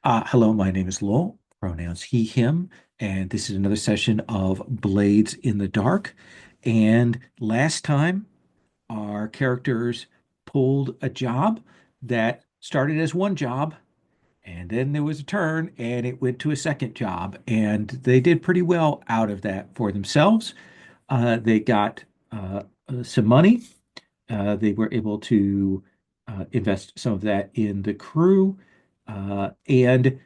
Hello, my name is Lowell, pronouns he, him, and this is another session of Blades in the Dark. And last time, our characters pulled a job that started as one job, and then there was a turn, and it went to a second job. And they did pretty well out of that for themselves. They got some money. They were able to invest some of that in the crew. And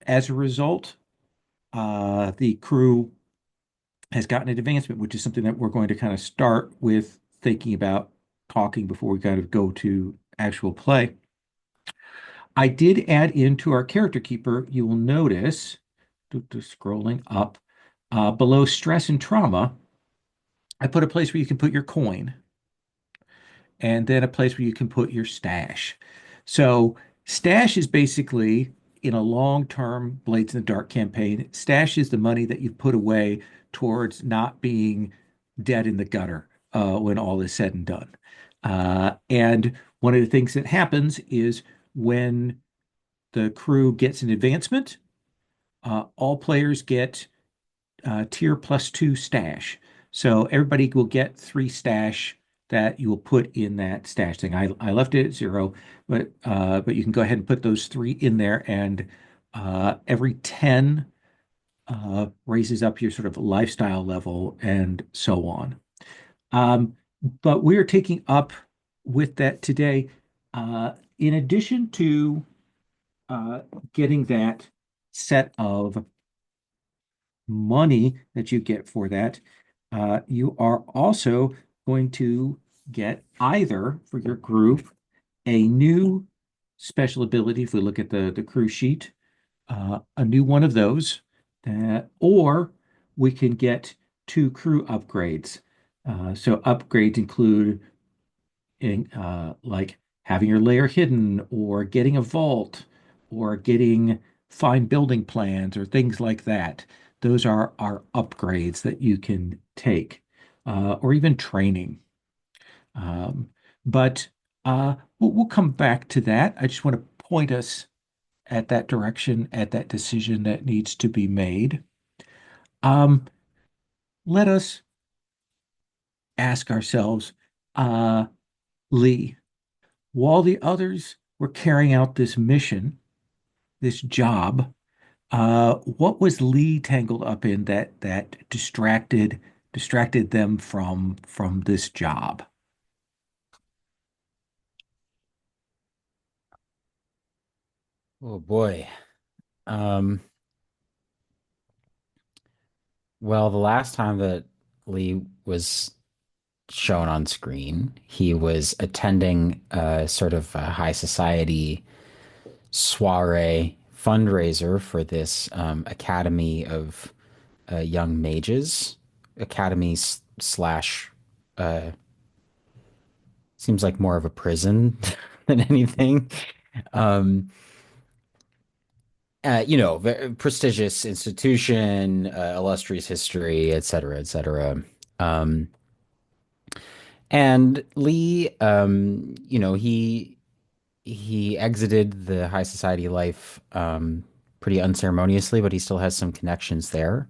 as a result, the crew has gotten an advancement, which is something that we're going to kind of start with thinking about talking before we kind of go to actual play. I did add into our character keeper, you will notice, scrolling up, below stress and trauma, I put a place where you can put your coin and then a place where you can put your stash. So stash is basically in a long-term Blades in the Dark campaign, stash is the money that you put away towards not being dead in the gutter when all is said and done. And one of the things that happens is when the crew gets an advancement, all players get tier +2 stash. So everybody will get 3 stash that you will put in that stash thing. I left it at 0, but you can go ahead and put those 3 in there, and every 10 raises up your sort of lifestyle level and so on. Um, but we're taking up with that today. In addition to uh, getting that set of money that you get for that, you are also going to get either for your group a new special ability. If we look at the crew sheet, a new one of those, or we can get 2 crew upgrades. So upgrades include like having your layer hidden, or getting a vault, or getting fine building plans, or things like that. Those are our upgrades that you can take, or even training. Um, but we'll come back to that. I just want to point us at that direction, at that decision that needs to be made. Um, Let us ask ourselves, uh, Lee, while the others were carrying out this mission, this job, what was Lee tangled up in that distracted them from this job? Oh boy. Um, well, the last time that Lee was shown on screen, he was attending a sort of a high society soiree fundraiser for this Academy of Young Mages, Academy slash uh, seems like more of a prison than anything. Um, Prestigious institution, illustrious history, et cetera, et cetera. Um, and Lee, he exited the high society life pretty unceremoniously, but he still has some connections there.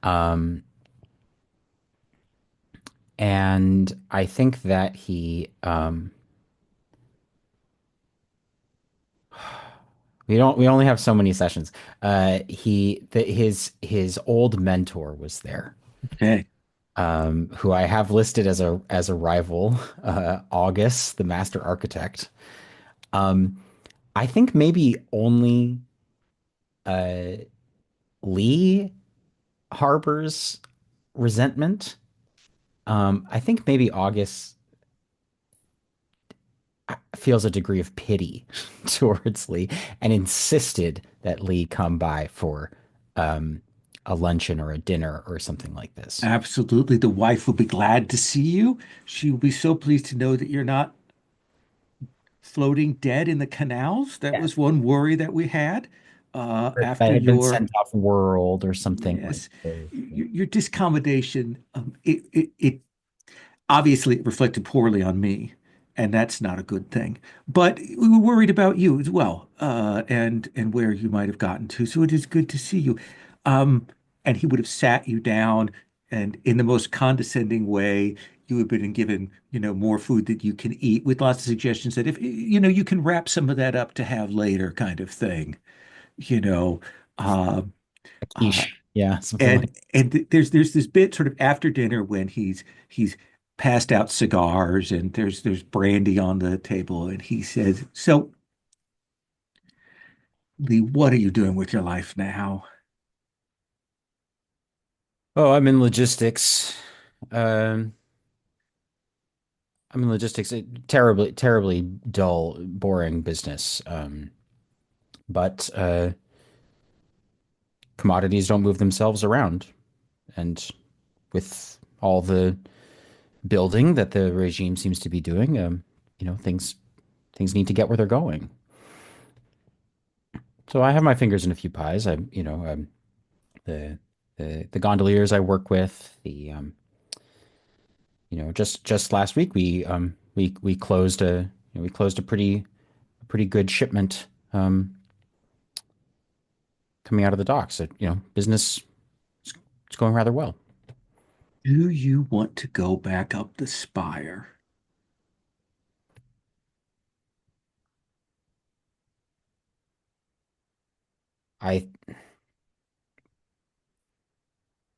Um, and I think that we only have so many sessions. His old mentor was there, Okay. who I have listed as a rival, August, the master architect. Um, I think maybe only uh, Lee harbors resentment. I think maybe August feels a degree of pity towards Lee and insisted that Lee come by for um, a luncheon or a dinner or something like this. Absolutely. The wife will be glad to see you. She will be so pleased to know that you're not floating dead in the canals. That Yeah. was one worry that we had That after had been your, sent off world or something like yes, this. your discommodation. It obviously it reflected poorly on me. and that's not a good thing. But we were worried about you as well, and where you might have gotten to. So it is good to see you. Um, and he would have sat you down, and in the most condescending way, you have been given, more food that you can eat, with lots of suggestions that if you can wrap some of that up to have later, kind of thing. You know, uh, A uh, quiche. Yeah, something like. and there's this bit sort of after dinner when he's passed out cigars and there's brandy on the table and he says, "So, Lee, what are you doing with your life now?" Oh, I'm in logistics. Um, I'm in logistics. Terribly, terribly dull, boring business. But commodities don't move themselves around, and with all the building that the regime seems to be doing, things need to get where they're going. So I have my fingers in a few pies. The the gondoliers I work with, just last week we closed a pretty good shipment coming out of the docks. So, business it's going rather well. Do you want to go back up the spire? I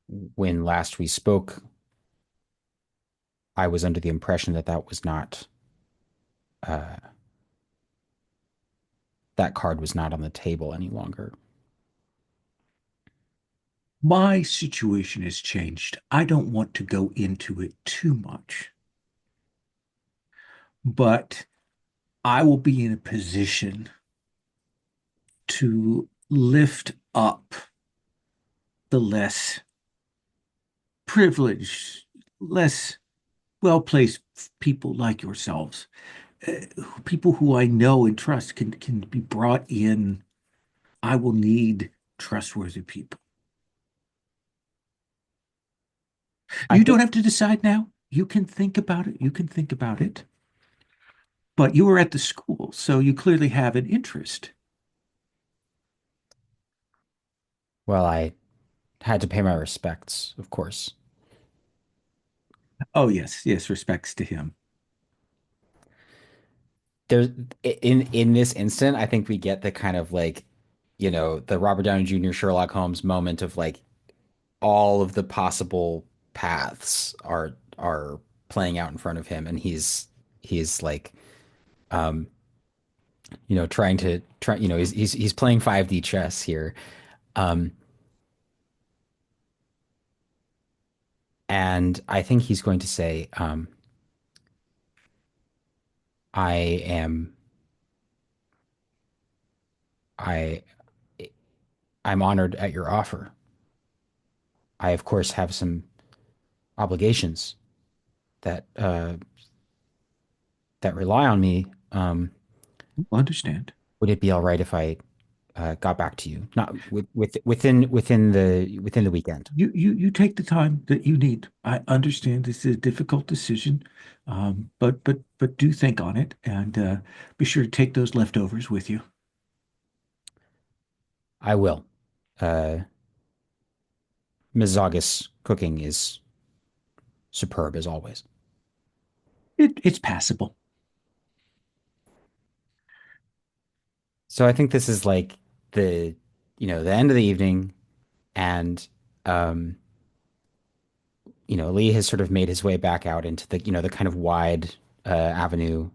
When last we spoke, I was under the impression that uh, that card was not on the table any longer. My situation has changed. I don't want to go into it too much, but I will be in a position to lift up the less privileged, less well-placed people like yourselves. People who I know and trust can be brought in. I will need trustworthy people. I You think, don't have to decide now. You can think about it. You can think about it. But you were at the school, so you clearly have an interest. well, I had to pay my respects, of course. Oh, yes, yes, respects to him. There's in this instant, I think we get the kind of like, the Robert Downey Jr. Sherlock Holmes moment of like all of the possible paths are playing out in front of him, and he's like, um, he's playing 5D chess here. Um, and I think he's going to say, I am I I'm honored at your offer. I of course have some obligations that rely on me. Understand. Would it be all right if I got back to you? Not within the weekend. You take the time that you need. I understand this is a difficult decision, but do think on it and be sure to take those leftovers with you. I will. Uh, Ms. Zaga's cooking is superb as always. It's passable. So I think this is like the the end of the evening, and um, Lee has sort of made his way back out into the kind of wide avenue.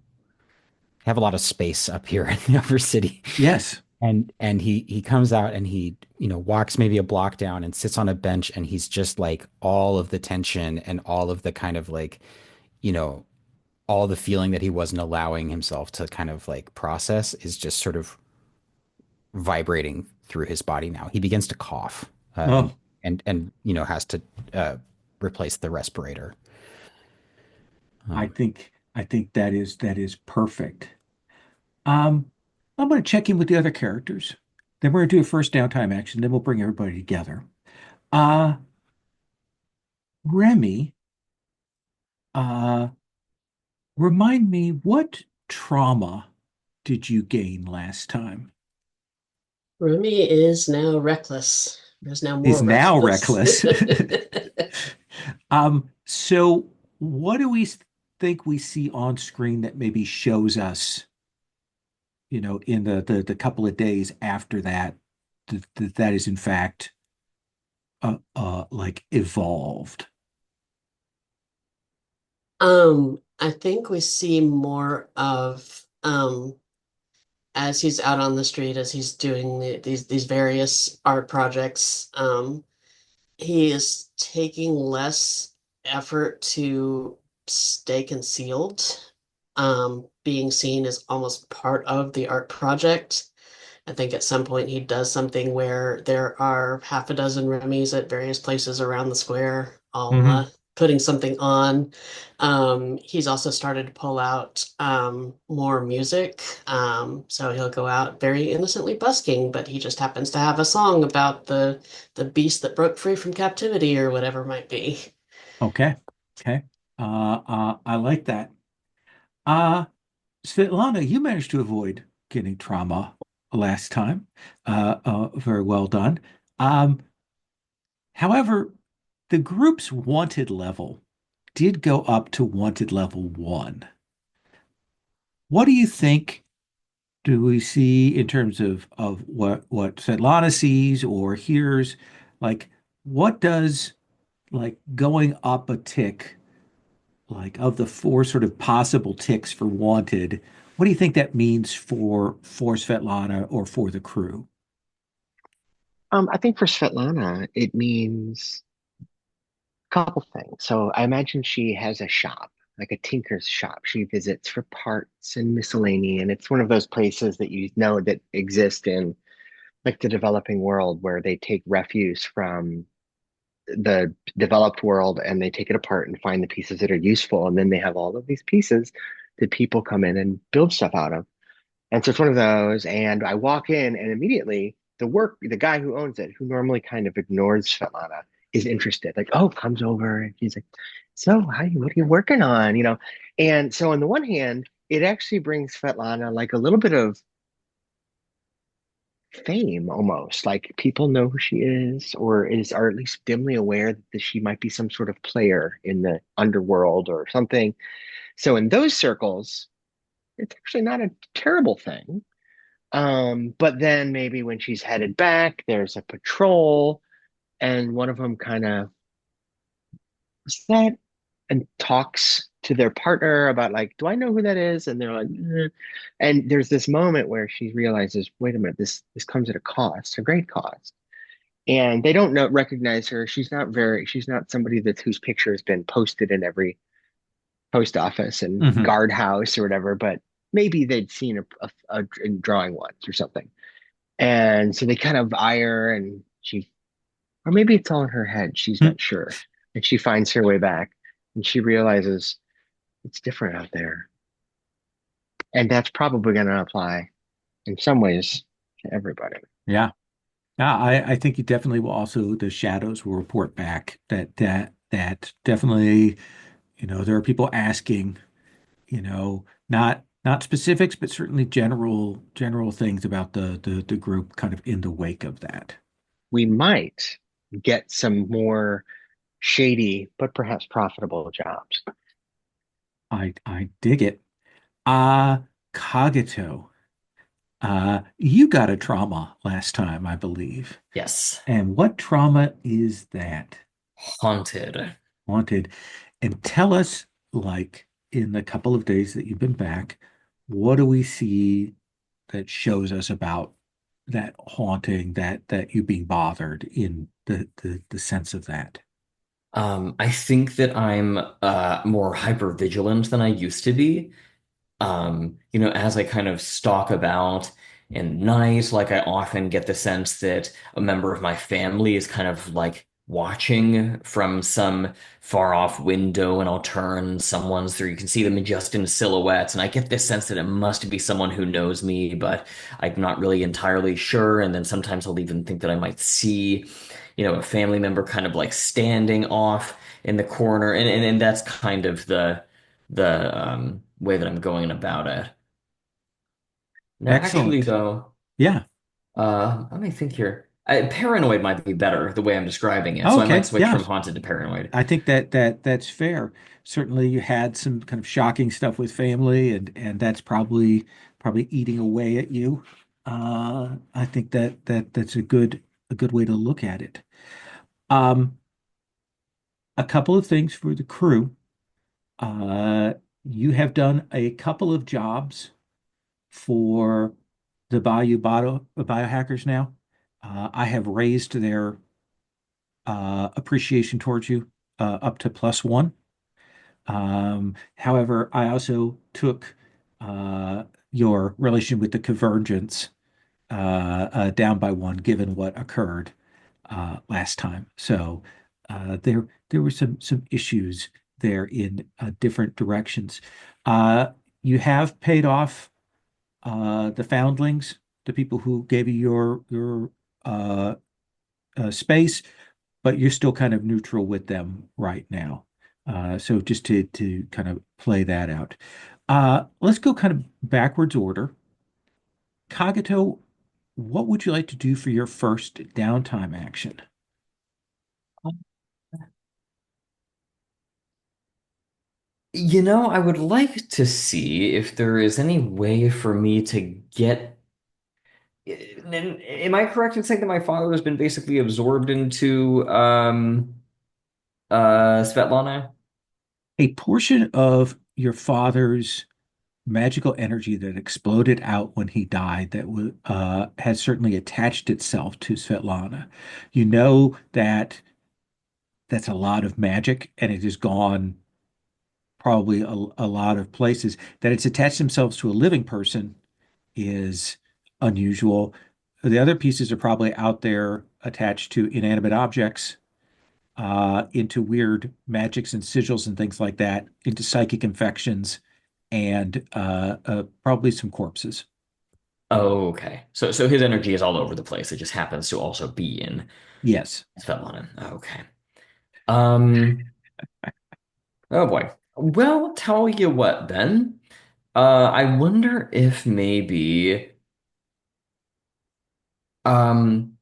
Have a lot of space up here in the upper city. Yes. And he comes out and he, walks maybe a block down and sits on a bench, and he's just like all of the tension and all of the kind of like, you know, all the feeling that he wasn't allowing himself to kind of like process is just sort of vibrating through his body now. He begins to cough, Oh, and has to uh, replace the respirator. Um, I think that is perfect. Um, I'm going to check in with the other characters. Then we're going to do a first downtime action. Then we'll bring everybody together. Uh, Remy, uh, Remind me, what trauma did you gain last time? Rumi is now reckless. Is now Is more now reckless. reckless. So what do we think we see on screen that maybe shows us, in the couple of days after that, that is in fact like evolved? I think we see more of as he's out on the street, as he's doing these various art projects. He is taking less effort to stay concealed, being seen as almost part of the art project. I think at some point he does something where there are half a dozen Remy's at various places around the square, all Hmm. putting something on. He's also started to pull out more music. So he'll go out very innocently busking, but he just happens to have a song about the beast that broke free from captivity or whatever it might be. Okay. Okay. I like that. Uh, Svetlana, you managed to avoid getting trauma last time. Very well done. Um, However, the group's wanted level did go up to wanted level one. What do you think do we see in terms of what Svetlana sees or hears? Like, what does like going up a tick, like of the four sort of possible ticks for wanted, what do you think that means for Svetlana or for the crew? I think for Svetlana, it means a couple things. So I imagine she has a shop, like a tinker's shop. She visits for parts and miscellany, and it's one of those places that you know that exist in like the developing world where they take refuse from the developed world and they take it apart and find the pieces that are useful, and then they have all of these pieces that people come in and build stuff out of. And so it's one of those. And I walk in, and immediately the guy who owns it, who normally kind of ignores Svetlana, is interested. Like, oh, comes over and he's like, so what are you working on? And so on the one hand, it actually brings Svetlana like a little bit of fame almost. Like people know who she is, or at least dimly aware that she might be some sort of player in the underworld or something. So in those circles, it's actually not a terrible thing. But then maybe when she's headed back, there's a patrol, and one of them kind of what's that and talks to their partner about like, do I know who that is? And they're like, "Eh." And there's this moment where she realizes, wait a minute, this comes at a cost, a great cost. And they don't recognize her. She's not somebody whose picture has been posted in every post office and Hmm. guardhouse or whatever, but maybe they'd seen a drawing once or something. And so they kind of eye her, and or maybe it's all in her head. She's not sure. And she finds her way back, and she realizes it's different out there. And that's probably going to apply in some ways to everybody. Yeah. Yeah, I think you definitely will also the shadows will report back that definitely, there are people asking, not specifics, but certainly general things about the group kind of in the wake of that. We might get some more shady, but perhaps profitable jobs. I dig it. Kagito, you got a trauma last time, I believe. Yes. And what trauma is that? Haunted. Wanted. And tell us, like, in the couple of days that you've been back, what do we see that shows us about that haunting, that you being bothered in the sense of that? I think that I'm more hyper vigilant than I used to be. As I kind of stalk about in night, like I often get the sense that a member of my family is kind of like watching from some far off window, and I'll turn someone's through. You can see them just in silhouettes, and I get this sense that it must be someone who knows me, but I'm not really entirely sure. And then sometimes I'll even think that I might see, a family member kind of like standing off in the corner, and that's kind of the way that I'm going about it. Now, actually, Excellent. though, Yeah. let me think here. Paranoid might be better the way I'm describing it, so I might Okay. switch from Yes. haunted to paranoid. I think that's fair. Certainly, you had some kind of shocking stuff with family, and that's probably eating away at you. I think that's a good way to look at it. Um, a couple of things for the crew. Uh, you have done a couple of jobs for the biohackers now. I have raised their appreciation towards you up to +1. However, I also took uh, your relation with the convergence down by 1, given what occurred last time. So there were some issues there in different directions. Uh, you have paid off the foundlings, the people who gave you your uh, space, but you're still kind of neutral with them right now. So just to kind of play that out. Let's go kind of backwards order. Kagato, what would you like to do for your first downtime action? I would like to see if there is any way for me to get. Am I correct in saying that my father has been basically absorbed into Svetlana? A portion of your father's magical energy that exploded out when he died has certainly attached itself to Svetlana. You know that that's a lot of magic, and it has gone probably a lot of places. That it's attached themselves to a living person is unusual. The other pieces are probably out there attached to inanimate objects, into weird magics and sigils and things like that, into psychic infections, and probably some corpses. Okay. So his energy is all over the place. It just happens to also be in Yes. Svetlana. Okay. Um, oh boy. Well, tell you what then. I wonder if maybe um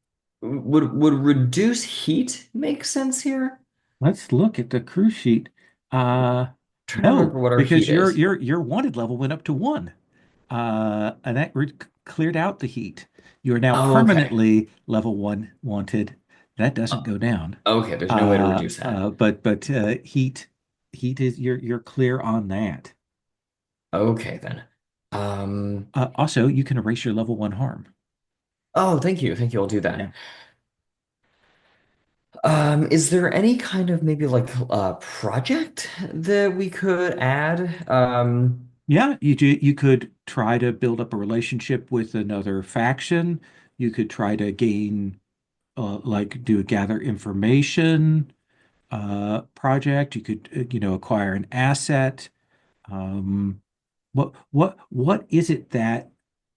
would reduce heat make sense here? Let's look at the crew sheet. Uh, Trying to no, remember what our because heat your is. your your wanted level went up to 1. And that cleared out the heat. You are now Oh, okay. permanently level 1 wanted. That doesn't Uh, go down. okay, there's no way to reduce that. But heat is you're clear on that. Okay then. Um, Also, you can erase your level 1 harm. oh, thank you. Thank you. I'll do that. Yeah. Is there any kind of maybe like project that we could add? Yeah, you could try to build up a relationship with another faction. You could try to gain like do a gather information project. You could acquire an asset. Um, what is it that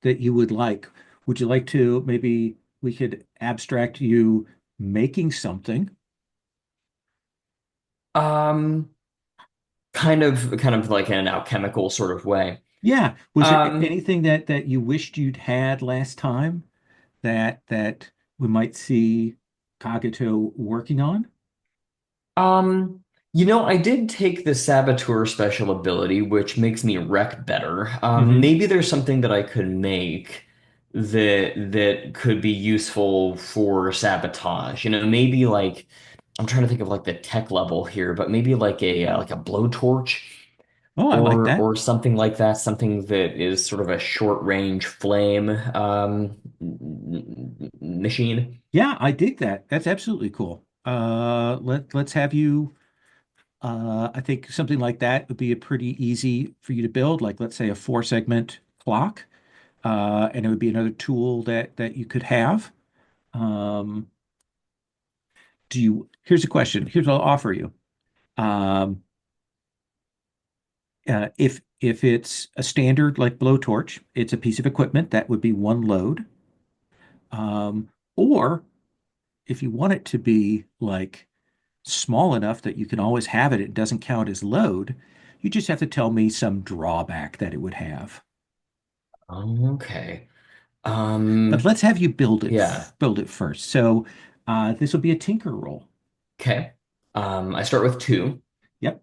you would like? Would you like to maybe we could abstract you making something? um, kind of like in an alchemical sort of way. Yeah. Was there Um, anything that you wished you'd had last time that we might see Kagato working on? Um, I did take the Saboteur special ability, which makes me wreck better. Hmm. Maybe there's something that I could make that could be useful for sabotage. Maybe like I'm trying to think of like the tech level here, but maybe like a blowtorch Oh, I like or that. something like that, something that is sort of a short range flame machine. Yeah, I dig that. That's absolutely cool. Let's have you. I think something like that would be a pretty easy for you to build. Like let's say a 4 segment clock, and it would be another tool that you could have. Um, Here's a question. Here's what I'll offer you. Um, if it's a standard like blowtorch, it's a piece of equipment that would be 1 load. Or if you want it to be like small enough that you can always have it, it doesn't count as load, You just have to tell me some drawback that it would have. Okay. But let's have you Yeah. build it first. So this will be a tinker roll. Okay. I start with two. Yep.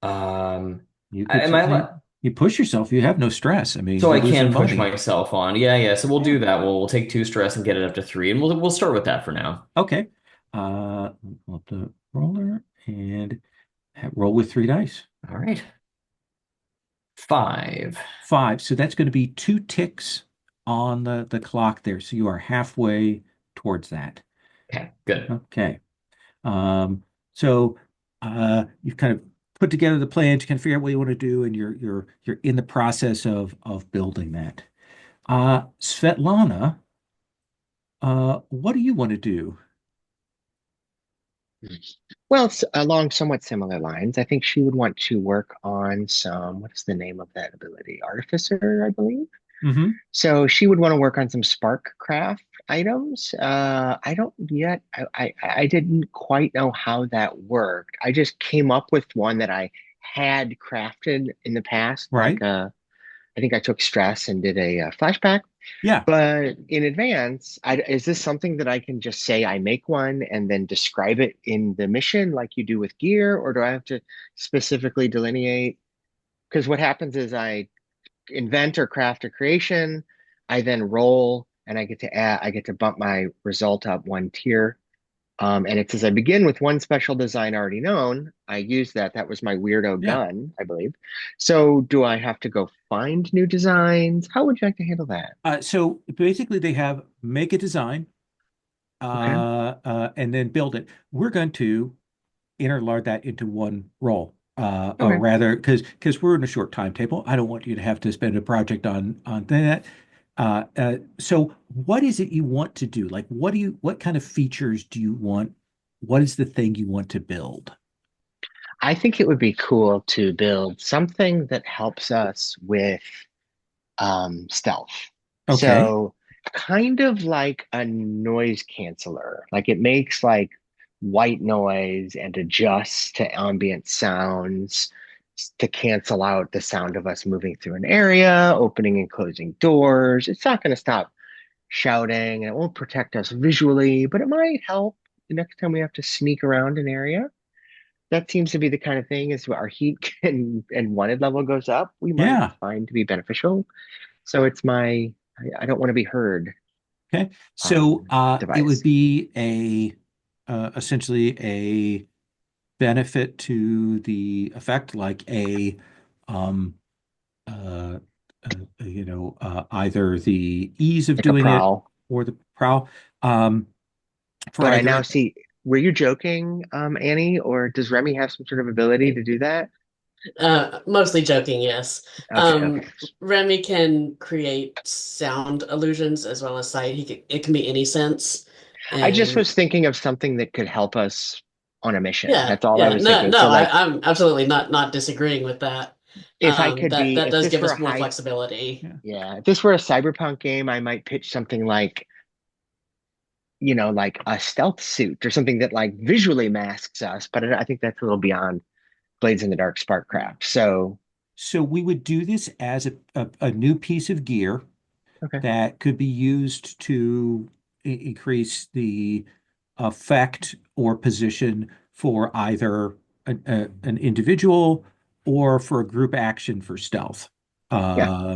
Um, You could am I certainly allowed? you push yourself. You have no stress. I mean, So you're I losing can push money. myself on. Yeah, yeah. So we'll Yeah. do that. We'll take two stress and get it up to three, and we'll start with that for now. Okay. Pull up the roller and roll with 3 dice. All right. Five. Five. So that's going to be 2 ticks on the clock there. So you are halfway towards that. Okay, good. Okay. Um, so you've kind of put together the plan to kind of figure out what you want to do, and you're in the process of building that. Svetlana, what do you want to do? Well, along somewhat similar lines, I think she would want to work on what is the name of that ability? Artificer, I believe. Hmm. So she would want to work on some spark craft items. I don't yet, I didn't quite know how that worked. I just came up with one that I had crafted in the past. Right? I think I took stress and did a, flashback. Yeah. But in advance, is this something that I can just say I make one and then describe it in the mission like you do with gear, or do I have to specifically delineate? Because what happens is I invent or craft a creation, I then roll, and I get to bump my result up one tier. And it says I begin with one special design already known. I use that. That was my weirdo Yeah. gun, I believe. So do I have to go find new designs? How would you like to handle that? So basically, they have make a design, Okay. and then build it. We're going to interlard that into one roll. Or Okay. rather, because we're in a short timetable, I don't want you to have to spend a project on that. So what is it you want to do? Like, what kind of features do you want? What is the thing you want to build? I think it would be cool to build something that helps us with stealth. Okay. So kind of like a noise canceller. Like it makes like white noise and adjusts to ambient sounds to cancel out the sound of us moving through an area, opening and closing doors. It's not going to stop shouting and it won't protect us visually, but it might help the next time we have to sneak around an area. That seems to be the kind of thing as our heat and wanted level goes up, we might Yeah. find to be beneficial. So I don't want to be heard Okay. So it would device. be essentially a benefit to the effect, like um, uh, either the ease of Like a doing it prowl. or the prowl. Um, for But I either now see, were you joking, Annie, or does Remy have some sort of ability to do that? Mostly joking, yes. Okay, okay. Remy can create sound illusions as well as sight. It can be any sense. I just And was thinking of something that could help us on a mission. yeah, That's all I yeah. was No, thinking. no, So like I'm absolutely not disagreeing with that. if I could be, That if does this give were a us more high, flexibility. yeah. yeah, if this were a cyberpunk game, I might pitch something like, like a stealth suit or something that like visually masks us, but I think that's a little beyond Blades in the Dark Sparkcraft. So, So we would do this as a new piece of gear okay. that could be used to increase the effect or position for either an individual or for a group action for stealth. Yeah.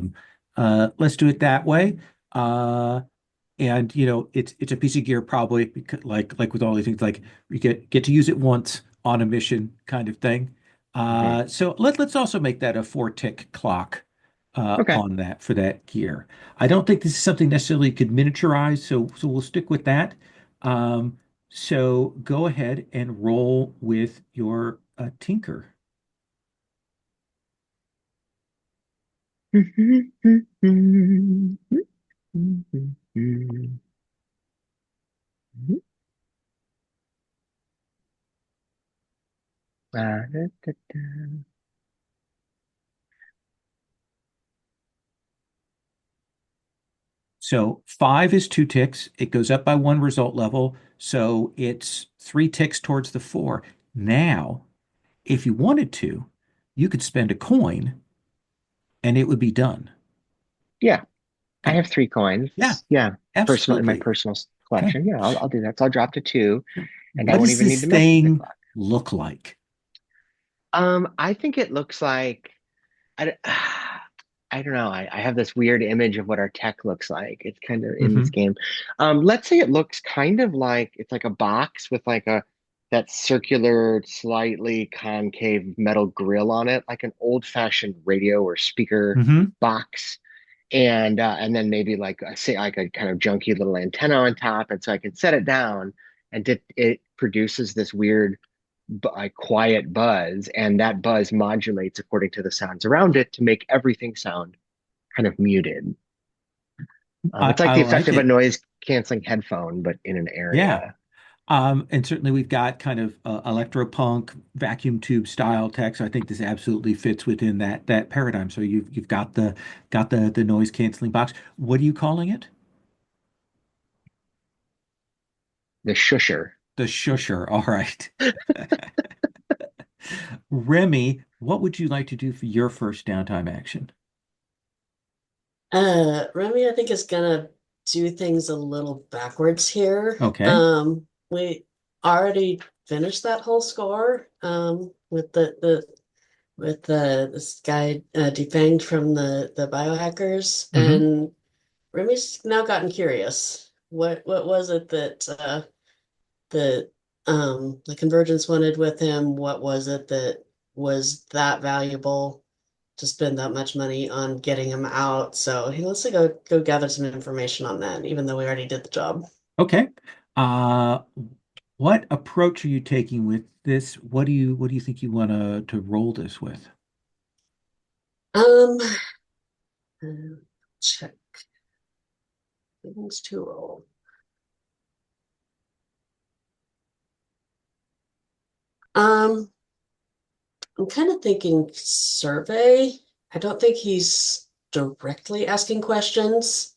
Um, let's do it that way. Uh, and it's a piece of gear probably because, like with all these things, like you get to use it once on a mission kind of thing. Mhm. So let's also make that a 4 tick clock Okay. on that for that gear. I don't think this is something necessarily you could miniaturize, so we'll stick with that. Um, so go ahead and roll with your tinker. Da, da, da. So 5 is 2 ticks. It goes up by one result level. So it's 3 ticks towards the 4. Now, if you wanted to, you could spend a coin and it would be done. Yeah, I Okay. have 3 coins. Yeah, Yeah, personal in my absolutely. personal Okay. collection. Yeah, I'll do that. So I'll drop to 2, and I What won't does even need this to mess with the thing clock. look like? I think it looks like I, d- I don't know. I have this weird image of what our tech looks like. It's kind of in this Hmm. game. Let's say it looks kind of like it's like a box with like a that circular, slightly concave metal grill on it, like an old-fashioned radio or speaker Hmm. box. And then maybe like say like a kind of junky little antenna on top, and so I can set it down, and it produces this weird like quiet buzz, and that buzz modulates according to the sounds around it to make everything sound kind of muted. It's like I the effect like of a it. noise canceling headphone, but in an Yeah. area. And certainly we've got kind of electropunk vacuum tube style tech. So I think this absolutely fits within that paradigm. So you've got the noise canceling box. What are you calling it? The shusher. The shusher. All right. Remy, what would you like to do for your first downtime action? Remy, I think is gonna do things a little backwards here. Okay. We already finished that whole score, with this guy defanged from the biohackers, Hmm. and Remy's now gotten curious. What was it that the Convergence wanted with him? What was it that was that valuable to spend that much money on getting him out? So he wants to go gather some information on that, even though we already did the job. Okay. Uh, what approach are you taking with this? What do you think you want to roll this with? Um, check things to roll. Um, I'm kind of thinking survey. I don't think he's directly asking questions.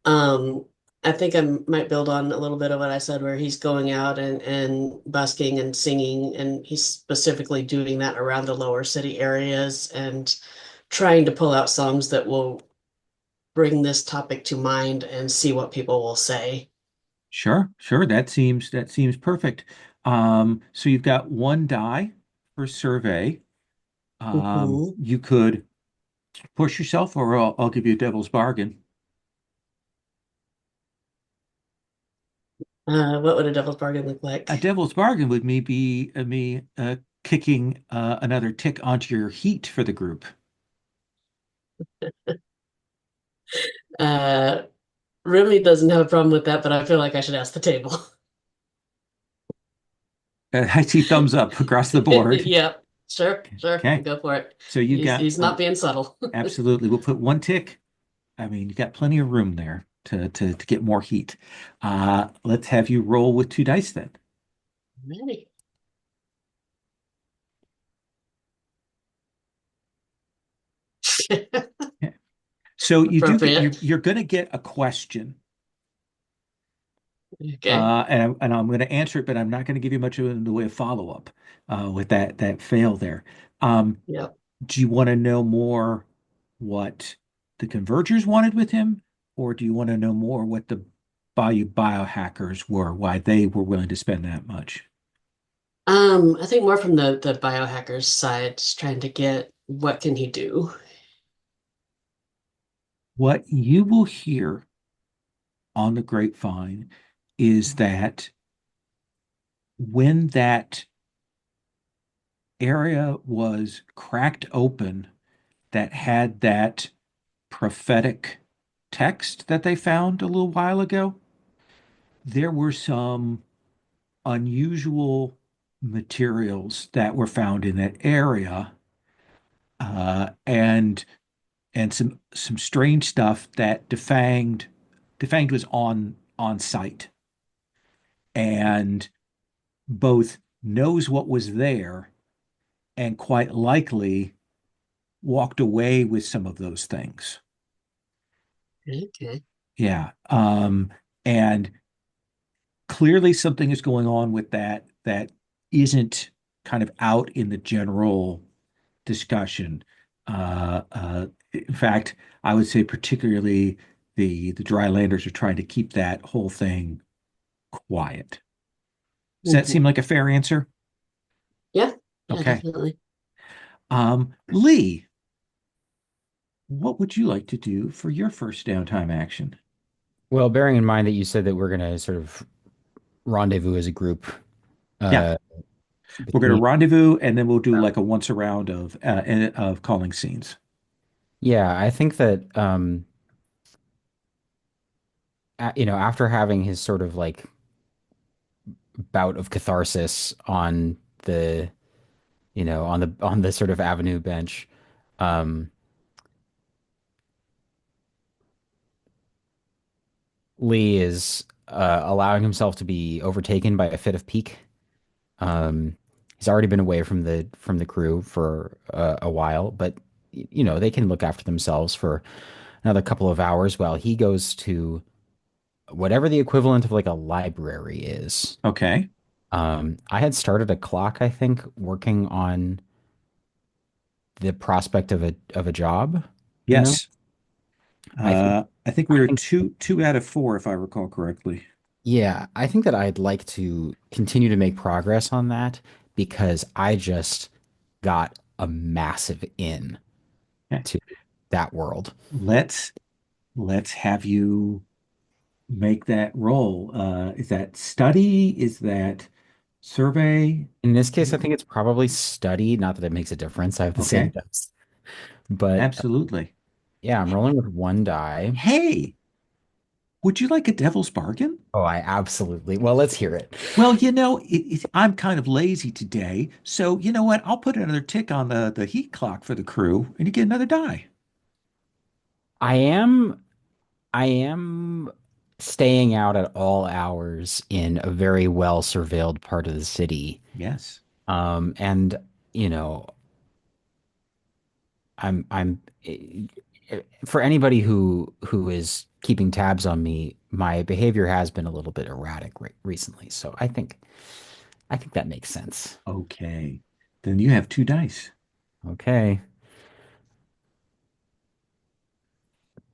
Um, I think I might build on a little bit of what I said, where he's going out and busking and singing, and he's specifically doing that around the lower city areas and trying to pull out songs that will bring this topic to mind and see what people will say. Sure, sure. That seems perfect. So you've got one die for survey. Hmm. You could push yourself, or I'll give you a devil's bargain. What would a devil's bargain look A like? devil's bargain would me kicking another tick onto your heat for the group. Uh, Remy doesn't have a problem with that, but I feel like I should ask the table. I see thumbs up across the board. Yep, sure, Okay, go for it. so you got He's not being subtle. absolutely. We'll put one tick. I mean, you got plenty of room there to get more heat. Let's have you roll with two dice then. Ready. Yeah. So you do get Appropriate. you're going to get a question, Okay. and I'm going to answer it, but I'm not going to give you much in the way of follow up with that fail there. Um, Yep. do you want to know more what the convergers wanted with him, or do you want to know more what the biohackers were, why they were willing to spend that much? I think more from the biohacker's side, just trying to get what can he do. What you will hear on the grapevine is that when that area was cracked open that had that prophetic text that they found a little while ago, there were some unusual materials that were found in that area, and some strange stuff that Defanged was on site and both knows what was there and quite likely walked away with some of those things. Okay. Yeah. And clearly something is going on with that isn't kind of out in the general discussion. In fact, I would say particularly the Drylanders are trying to keep that whole thing quiet. Does that Mhm. seem like a fair answer? Yeah, yeah, Okay. definitely. Lee, what would you like to do for your first downtime action? Well, bearing in mind that you said that we're going to sort of rendezvous as a group, Yeah, uh, we're going to between, rendezvous and then we'll do like a once around of calling scenes. yeah, I think that, after having his sort of like bout of catharsis on the, on the sort of avenue bench, um, Lee is allowing himself to be overtaken by a fit of pique. He's already been away from the crew for a while, but they can look after themselves for another couple of hours while he goes to whatever the equivalent of like a library is. Okay. I had started a clock, I think, working on the prospect of a job, you know? Yes. I think I think we I were think two out of four, if I recall correctly. yeah, I think that I'd like to continue to make progress on that because I just got a massive in Okay. to that world. Let's let's have you make that roll. Is that study? Is that survey? In this case, I think it's probably study. Not that it makes a difference. I have the same Okay. dice. But Absolutely. yeah, I'm rolling with one die. Hey, would you like a devil's bargain? Oh, I absolutely. Well, let's hear it. Well, I'm kind of lazy today, so you know what? I'll put another tick on the heat clock for the crew, and you get another die. I am I am staying out at all hours in a very well surveilled part of the city. Yes. And you know, I'm for anybody who is keeping tabs on me, my behavior has been a little bit erratic recently. So I think that makes sense. Okay. Then you have two dice. Okay.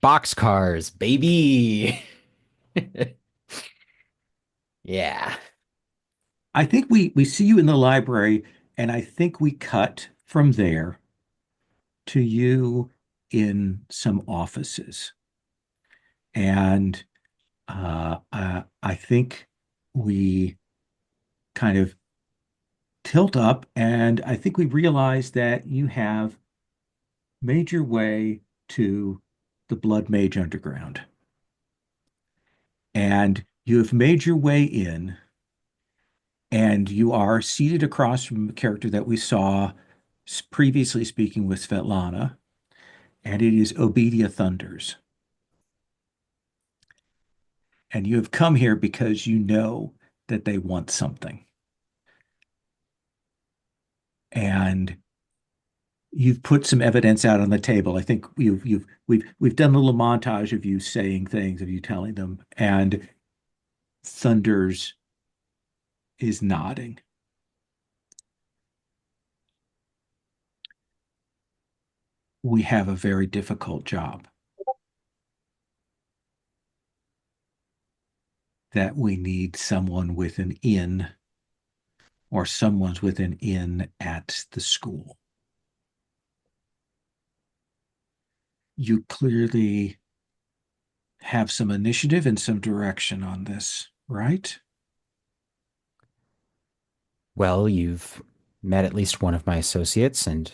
Boxcars, baby. Yeah. I think we see you in the library, and I think we cut from there to you in some offices. And I think we kind of tilt up, and I think we realize that you have made your way to the Blood Mage Underground. And you have made your way in, and you are seated across from the character that we saw previously speaking with Svetlana, and it is Obedia Thunders. And you have come here because you know that they want something. And you've put some evidence out on the table. I think we've done a little montage of you saying things, of you telling them, and Thunders is nodding. We have a very difficult job that we need someone with an in or someone's with an in at the school. You clearly have some initiative and some direction on this, right? Well, you've met at least one of my associates, and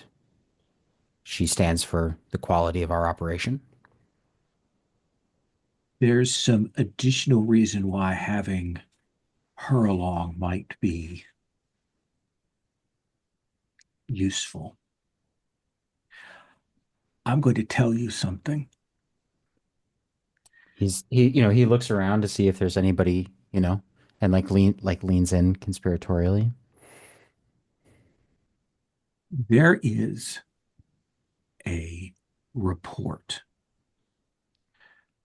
she stands for the quality of our operation. There's some additional reason why having her along might be useful. I'm going to tell you something. He looks around to see if there's anybody, and leans in conspiratorially. There is a report,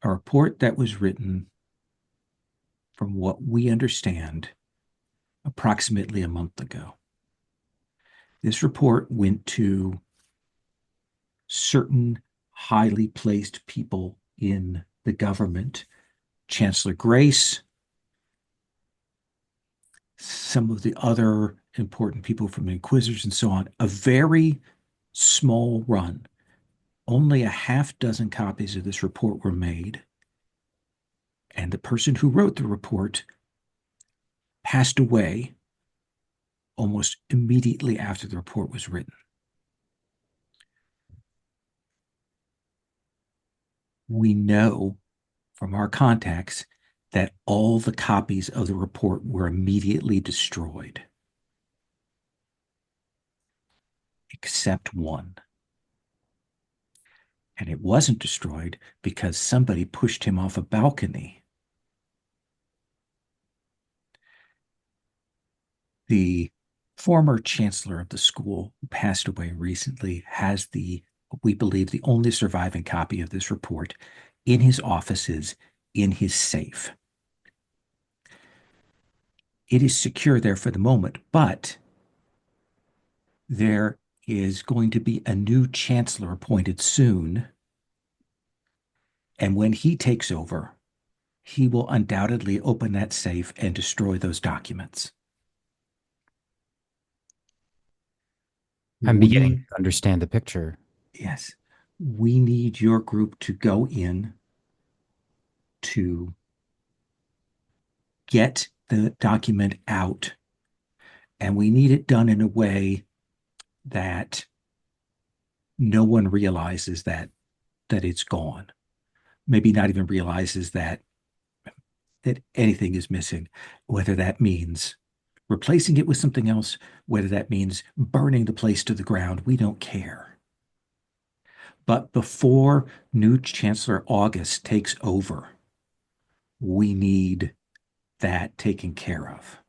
a report that was written, from what we understand, approximately a month ago. This report went to certain highly placed people in the government, Chancellor Grace, some of the other important people from the Inquisitors and so on, a very small run. Only a half dozen copies of this report were made, and the person who wrote the report passed away almost immediately after the report was written. We know from our contacts that all the copies of the report were immediately destroyed, except one. And it wasn't destroyed because somebody pushed him off a balcony. The former chancellor of the school, who passed away recently, has we believe, the only surviving copy of this report in his offices, in his safe. It is secure there for the moment, but there is going to be a new chancellor appointed soon. And when he takes over, he will undoubtedly open that safe and destroy those documents. I'm beginning We, to understand the picture. yes, we need your group to go in to get the document out. And we need it done in a way that no one realizes that it's gone. Maybe not even realizes that anything is missing, whether that means replacing it with something else, whether that means burning the place to the ground, we don't care. But before new Chancellor August takes over, we need that taken care of.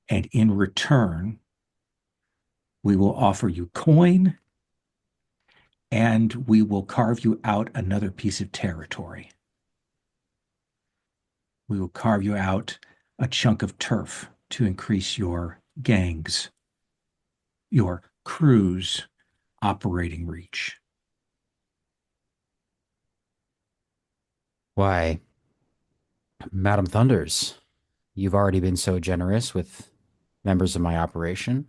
And in return, we will offer you coin and we will carve you out another piece of territory. We will carve you out a chunk of turf to increase your gangs, your crew's operating reach. Why, Madam Thunders, you've already been so generous with members of my operation.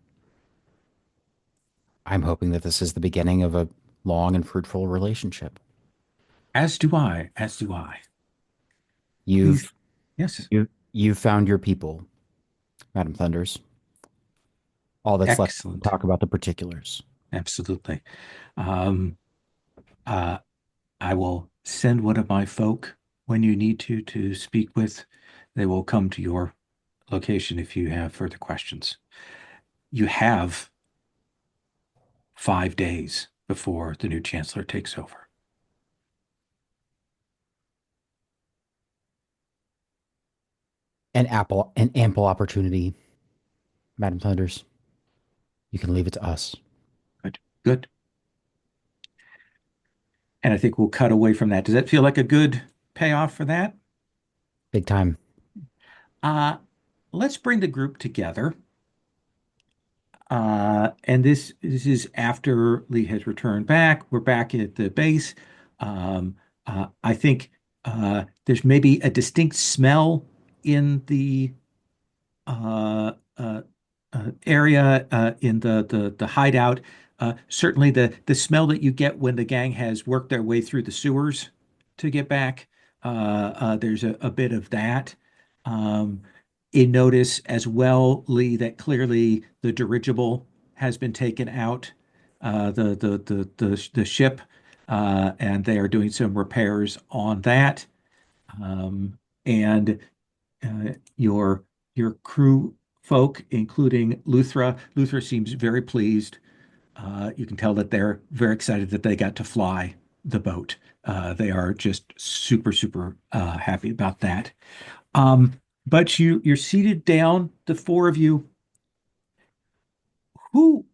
I'm hoping that this is the beginning of a long and fruitful relationship. As do I, as do I. Please, You've yes, you've found your people, Madam Thunders. All that's left is to excellent. talk about the particulars. Absolutely. Um, uh, I will send one of my folk when you need to speak with. They will come to your location if you have further questions. You have 5 days before the new chancellor takes over. An ample opportunity, Madam Thunders. You can leave it to us. Good, good. And I think we'll cut away from that. Does that feel like a good payoff for that? Big time. Uh, let's bring the group together. And this is after Lee has returned back. We're back at the base. I think there's maybe a distinct smell in the uh, uh, area in the hideout. Certainly, the smell that you get when the gang has worked their way through the sewers to get back. There's a bit of that. Um, in notice as well, Lee, that clearly the dirigible has been taken out, the ship, and they are doing some repairs on that. Um, and your crew folk, including Luthra. Luthra seems very pleased. You can tell that they're very excited that they got to fly the boat. They are just super, super happy about that. But you're seated down, the four of you. Who,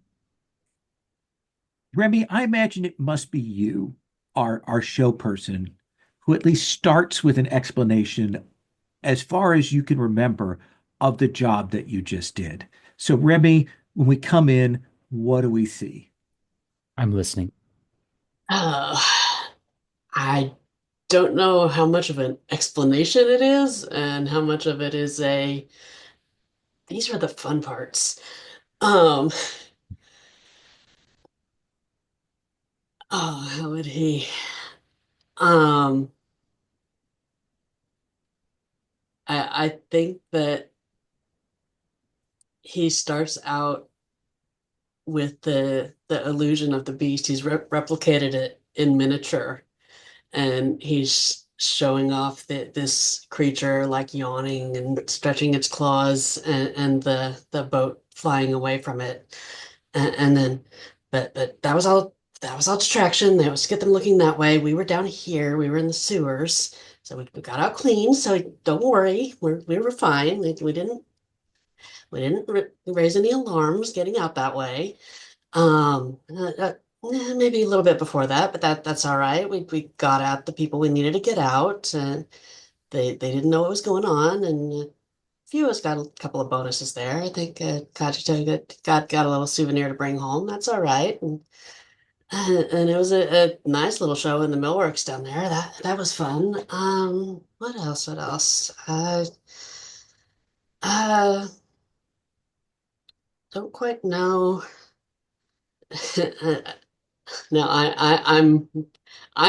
Remy? I imagine it must be you, our show person, who at least starts with an explanation as far as you can remember of the job that you just did. So, Remy, when we come in, what do we see? I'm listening. Uh, I don't know how much of an explanation it is and how much of it is a these are the fun parts. Um, oh, how would he? Um, I think that he starts out with the illusion of the beast. He's replicated it in miniature, and he's showing off this creature like yawning and stretching its claws, and the boat flying away from it, and then, but that was all distraction. That was to get them looking that way. We were down here. We were in the sewers. So we got out clean. So don't worry, we were fine. We didn't raise any alarms getting out that way. Maybe a little bit before that, but that's all right. We got out the people we needed to get out, and they didn't know what was going on, and a few of us got a couple of bonuses there. I think Kajito got a little souvenir to bring home. That's all right, and it was a nice little show in the millworks down there. That was fun. What else? What else? Uh, don't quite know. No, I'm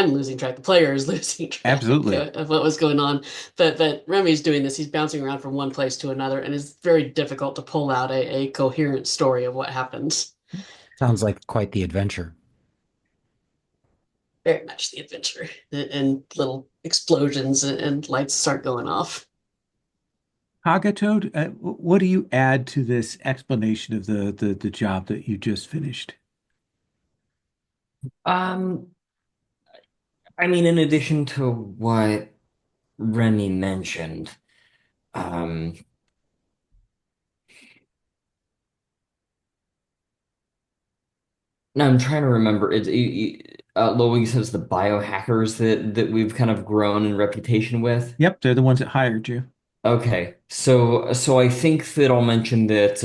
losing track. The player is losing track Absolutely. of what was going on. But Remy's doing this. He's bouncing around from one place to another, and it's very difficult to pull out a coherent story of what happens. Sounds like quite the adventure. Very much the adventure, and little explosions and lights start going off. Hagatoad, what do you add to this explanation of the job that you just finished? Um, I mean, in addition to what Remy mentioned, um, now I'm trying to remember. Lois says the biohackers that we've kind of grown in reputation with. Yep, they're the ones that hired you. Okay, so I think that I'll mention that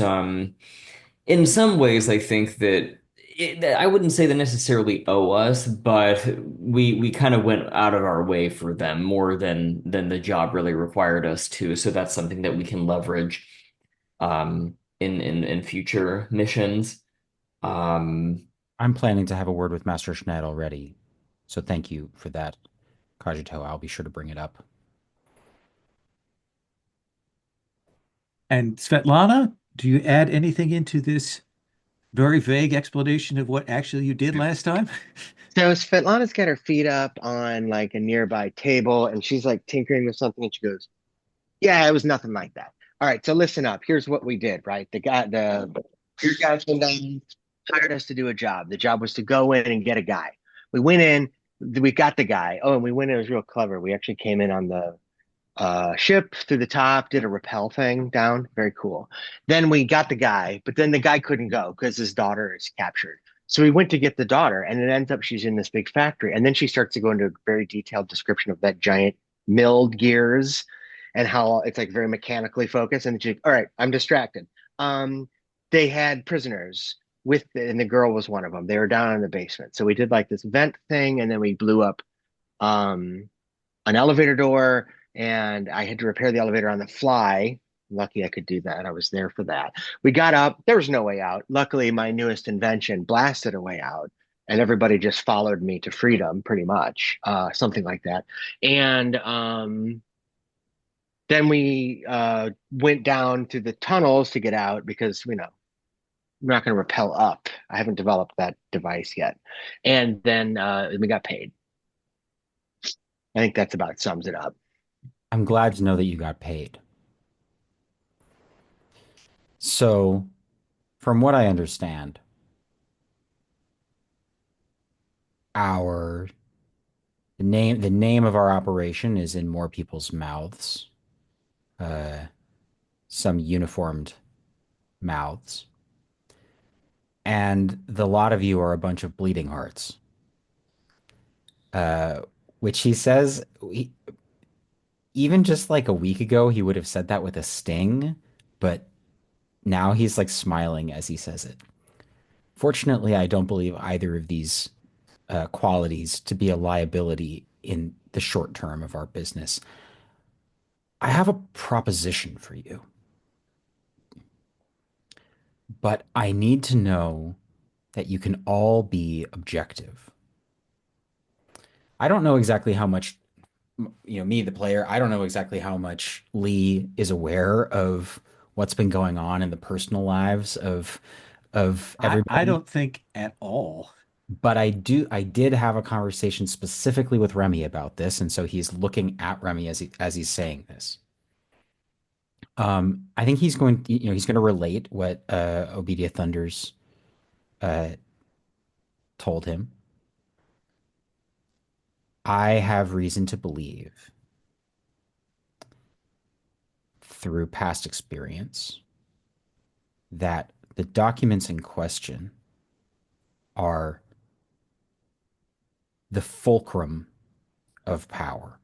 in some ways I think that that I wouldn't say they necessarily owe us, but we kind of went out of our way for them more than the job really required us to. So that's something that we can leverage in future missions. Um, I'm planning to have a word with Master Schneider already. So thank you for that, Kajito. I'll be sure to bring it up. And Svetlana, do you add anything into this very vague explanation of what actually you did last time? So Svetlana's got her feet up on like a nearby table and she's like tinkering with something and she goes, yeah, it was nothing like that. All right, so listen up. Here's what we did, right? Your guy came down, hired us to do a job. The job was to go in and get a guy. We went in, we got the guy. Oh, and we went in, it was real clever. We actually came in on the ship through the top, did a rappel thing down. Very cool. Then we got the guy, but then the guy couldn't go because his daughter is captured. So we went to get the daughter, and it ends up she's in this big factory. And then she starts to go into a very detailed description of that giant milled gears and how it's like very mechanically focused. And she's like, all right, I'm distracted. Um, they had prisoners and the girl was one of them. They were down in the basement. So we did like this vent thing, and then we blew up um an elevator door and I had to repair the elevator on the fly. Lucky I could do that. I was there for that. We got up. There was no way out. Luckily, my newest invention blasted a way out, and everybody just followed me to freedom, pretty much, something like that. And then we went down to the tunnels to get out because we're not going to rappel up. I haven't developed that device yet. And then we got paid. I think that's about sums it up. I'm glad to know that you got paid. So, from what I understand, our the name of our operation is in more people's mouths, uh, some uniformed mouths, and the lot of you are a bunch of bleeding hearts. Uh, which he says, even just like a week ago, he would have said that with a sting, but now he's like smiling as he says it. Fortunately, I don't believe either of these qualities to be a liability in the short term of our business. I have a proposition for you, but I need to know that you can all be objective. I don't know exactly how much, me, the player, I don't know exactly how much Lee is aware of what's been going on in the personal lives of I everybody. don't think at all. But I did have a conversation specifically with Remy about this, and so he's looking at Remy as he's saying this. I think he's going to relate what Obedia Thunders uh, told him. I have reason to believe through past experience that the documents in question are the fulcrum of power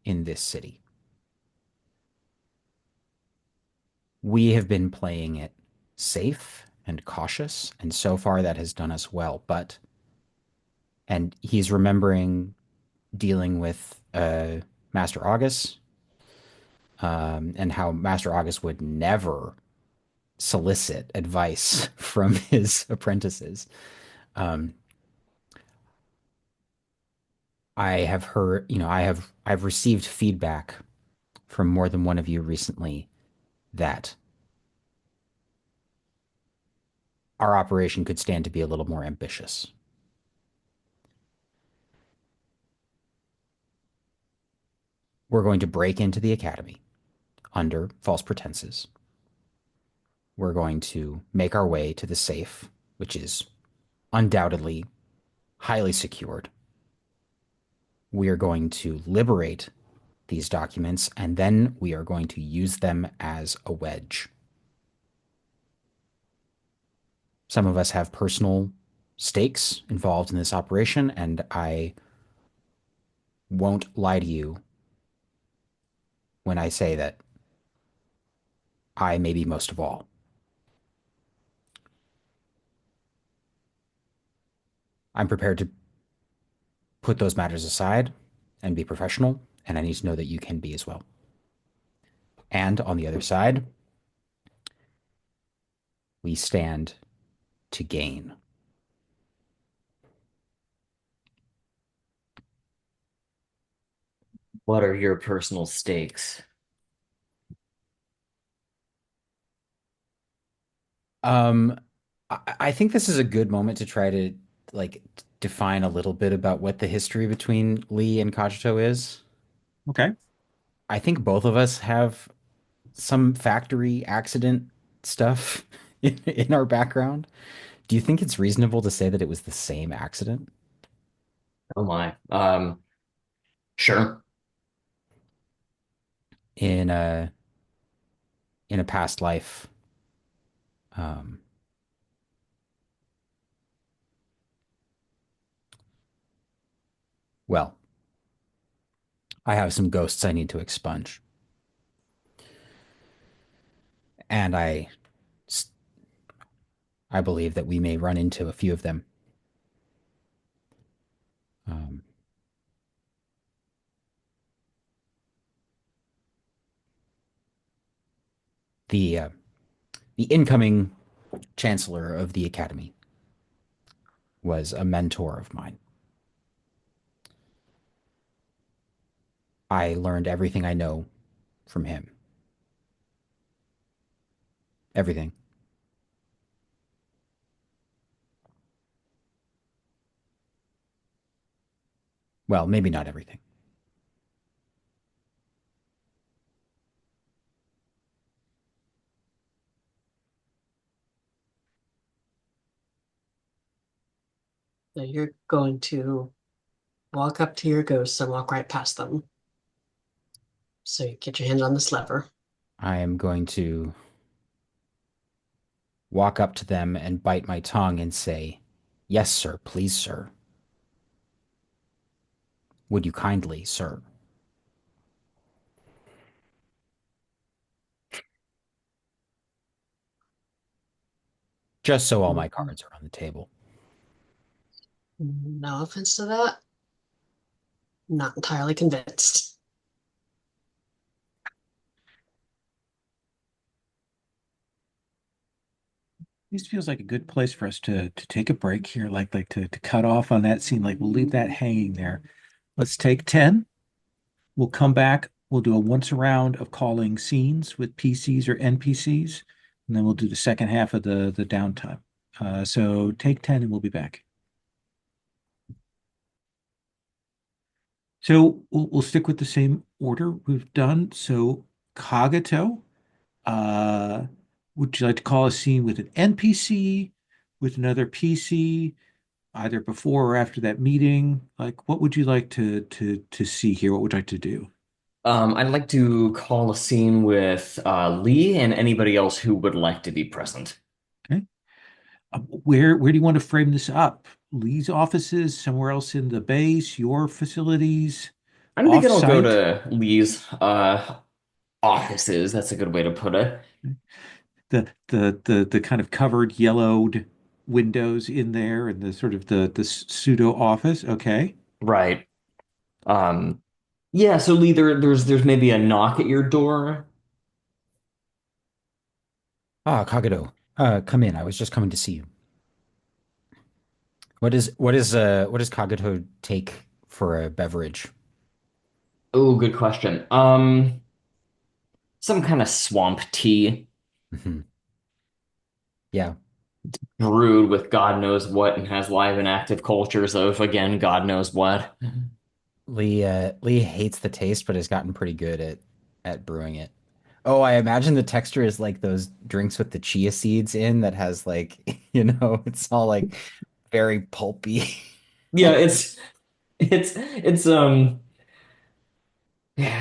in this city. We have been playing it safe and cautious, and so far that has done us well. And he's remembering dealing with Master August, and how Master August would never solicit advice from his apprentices. Um, I have heard, I've received feedback from more than one of you recently that our operation could stand to be a little more ambitious. We're going to break into the academy under false pretenses. We're going to make our way to the safe, which is undoubtedly highly secured. We are going to liberate these documents, and then we are going to use them as a wedge. Some of us have personal stakes involved in this operation, and I won't lie to you when I say that I maybe most of all. I'm prepared to put those matters aside and be professional, and I need to know that you can be as well. And on the other side, we stand to gain. What are your personal stakes? Um, I think this is a good moment to try to like define a little bit about what the history between Lee and Kajito is. Okay. I think both of us have some factory accident stuff in our background. Do you think it's reasonable to say that it was the same accident Oh my. Sure. in a past life? Um, well, I have some ghosts I need to expunge, and I believe that we may run into a few of them. Um, the uh, the incoming chancellor of the academy was a mentor of mine. I learned everything I know from him. Everything. Well, maybe not everything. So you're going to walk up to your ghosts and walk right past them. So you get your hand on this lever. I am going to walk up to them and bite my tongue and say, "Yes, sir, please, sir. Would you kindly, sir?" just so all my Mhm. cards are on the table. No offense to that. Not entirely convinced. This feels like a good place for us to take a break here, like to cut off on that scene. Like we'll leave that hanging there. Let's take 10. We'll come back. We'll do a once around of calling scenes with PCs or NPCs, and then we'll do the second half of the downtime. So take 10 and we'll be back. So we'll stick with the same order we've done. So Kagato, uh, would you like to call a scene with an NPC, with another PC, either before or after that meeting? Like, what would you like to see here? What would you like to do? I'd like to call a scene with Lee and anybody else who would like to be present. Okay. Where do you want to frame this up? Lee's offices, somewhere else in the base, your facilities, I'm thinking I'll go off-site? to Lee's offices. That's a good way to put it. The kind of covered yellowed windows in there and the sort of the pseudo office. Okay. Right. Um, yeah, so Lee, there's maybe a knock at your door. Ah, Kagado, come in. I was just coming to see you. What does Kagado take for a beverage? Oh, good question. Some kind of swamp tea Mhm. Yeah. brewed with God knows what and has live and active cultures of, again, God knows what. Lee hates the taste, but has gotten pretty good at brewing it. Oh, I imagine the texture is like those drinks with the chia seeds in that has like, it's all like very pulpy. Yeah, it's yeah,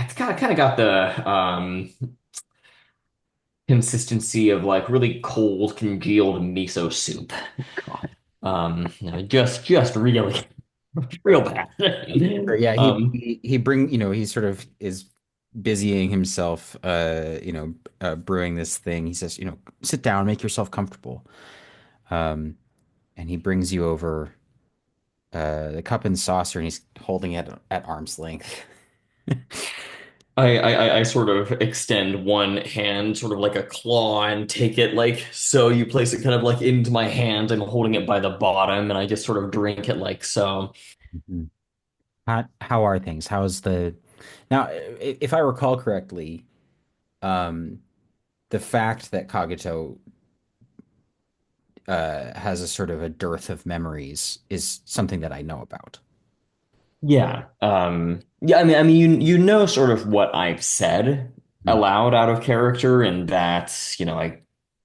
it's kind of got the consistency of like really cold congealed miso soup. God. Just really real bad. Or yeah, Um, he bring, he sort of is busying himself, brewing this thing. He says, sit down, make yourself comfortable. Um, and he brings you over the cup and saucer, and he's holding it at arm's length. I sort of extend one hand, sort of like a claw, and take it like so. You place it kind of like into my hand. I'm holding it by the bottom, and I just sort of drink it like so. Mhm. How are things? How's the now? If I recall correctly, um, the fact that Kagito has a sort of a dearth of memories is something that I know about. Yeah. Yeah, you know sort of what I've said Hmm. aloud out of character, and that, I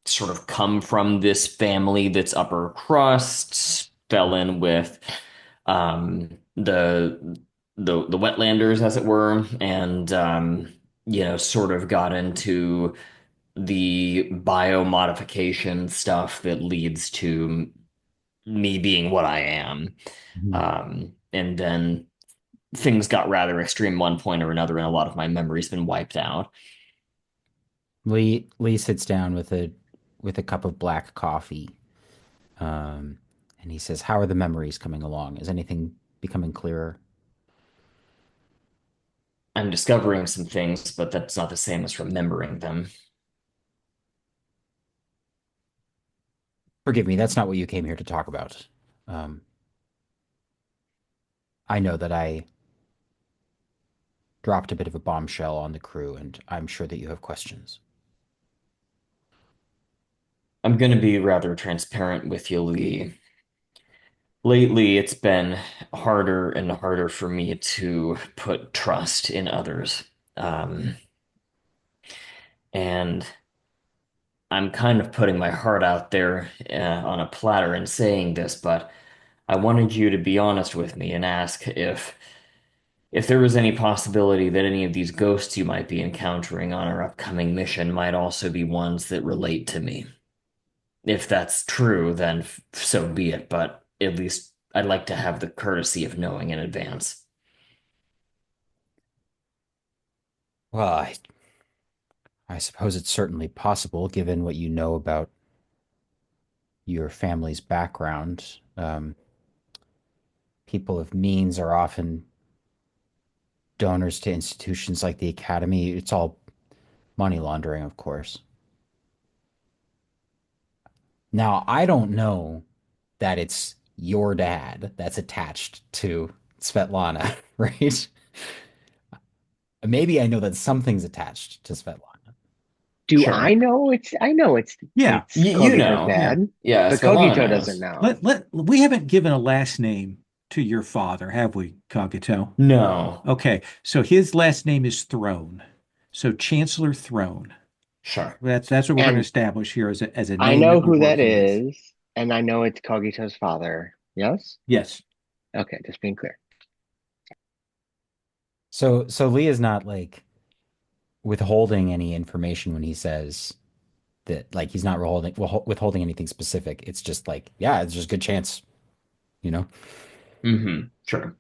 sort of come from this family that's upper crust, fell in with the wetlanders, as it were, and sort of got into the biomodification stuff that leads to me being what I am. Mhm. And then things got rather extreme one point or another, and a lot of my memory's been wiped out. Lee sits down with a cup of black coffee, um, and he says, "How are the memories coming along? Is anything becoming clearer?" I'm discovering some things, but that's not the same as remembering them. Forgive me, that's not what you came here to talk about. Um, I know that I dropped a bit of a bombshell on the crew, and I'm sure that you have questions. I'm going to be rather transparent with you, Lee. Lately, it's been harder and harder for me to put trust in others. Um, and I'm kind of putting my heart out there on a platter and saying this, but I wanted you to be honest with me and ask if there was any possibility that any of these ghosts you might be encountering on our upcoming mission might also be ones that relate to me. If that's true, then so be it, but at least I'd like to have the courtesy of knowing in advance. Well, I suppose it's certainly possible, given what you know about your family's background. People of means are often donors to institutions like the academy. It's all money laundering, of course. Now, I don't know that it's your dad that's attached to Svetlana, right? Maybe I know that something's attached to Svetlana. Do I Sure. know Yeah, it's You Kogito's know. yeah. dad? Yeah, But Svetlana Kogito doesn't knows. know. We haven't given a last name to your father, have we, Kagito? No. Okay, so his last name is Throne. So Chancellor Throne. Sure. That's what we're going to And establish here as a I name know that we're who that working with. is, and I know it's Kogito's father. Yes? Yes. Okay, just being clear. So Leah's not like withholding any information when he says that, like he's not withholding anything specific. It's just like, yeah, it's just a good chance, you know. Sure.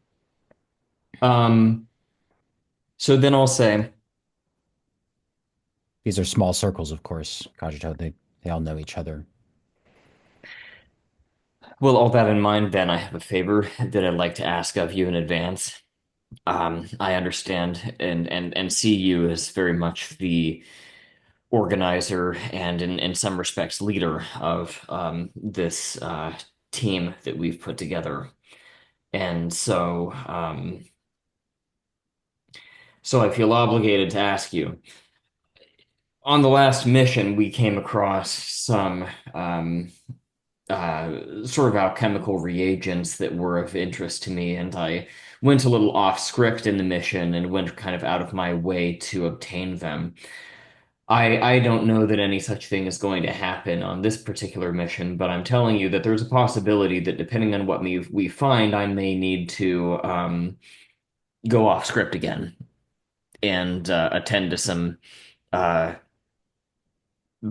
Um, so then I'll say, These are small circles, of course. Kajito, they all know each other. well, all that in mind, then I have a favor that I'd like to ask of you in advance. I understand and see you as very much the organizer and in some respects leader of this team that we've put together. And so I feel obligated to ask you. On the last mission, we came across some sort of alchemical reagents that were of interest to me, and I went a little off script in the mission and went kind of out of my way to obtain them. I don't know that any such thing is going to happen on this particular mission, but I'm telling you that there's a possibility that depending on what we find, I may need to go off script again and attend to some uh,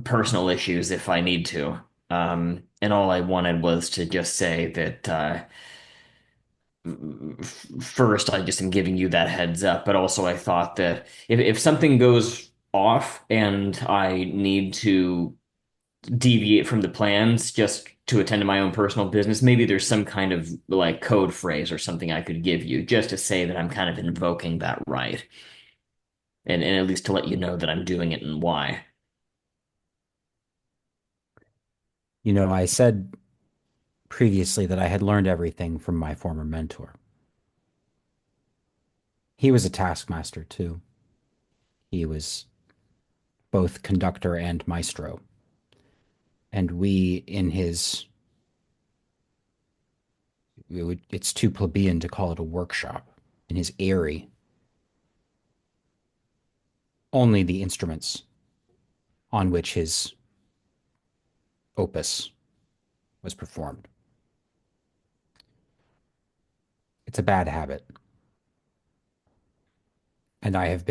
personal issues if I need to. And all I wanted was to just say that first, I just am giving you that heads up, but also I thought that if something goes off and I need to deviate from the plans just to attend to my own personal business, maybe there's some kind of like code phrase or something I could give you just to say that I'm kind of invoking that right. And at least to let you know that I'm doing it and why. You know, I said previously that I had learned everything from my former mentor. He was a taskmaster too. He was both conductor and maestro. And we, in his, it's too plebeian to call it a workshop, in his airy, only the instruments on which his opus was performed. It's a bad habit. And I have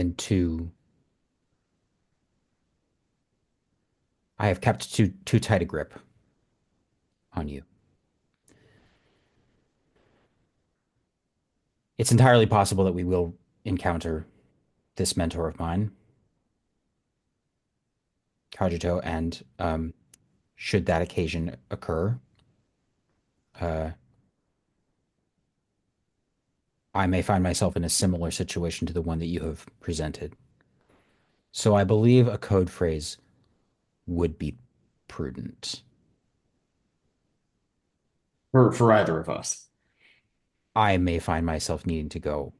kept too tight a grip on you. It's entirely possible that we will encounter this mentor of mine, Kajito, and should that occasion occur, uh, I may find myself in a similar situation to the one that you have presented. So I believe a code phrase would be prudent. For either of us. I may find myself needing to go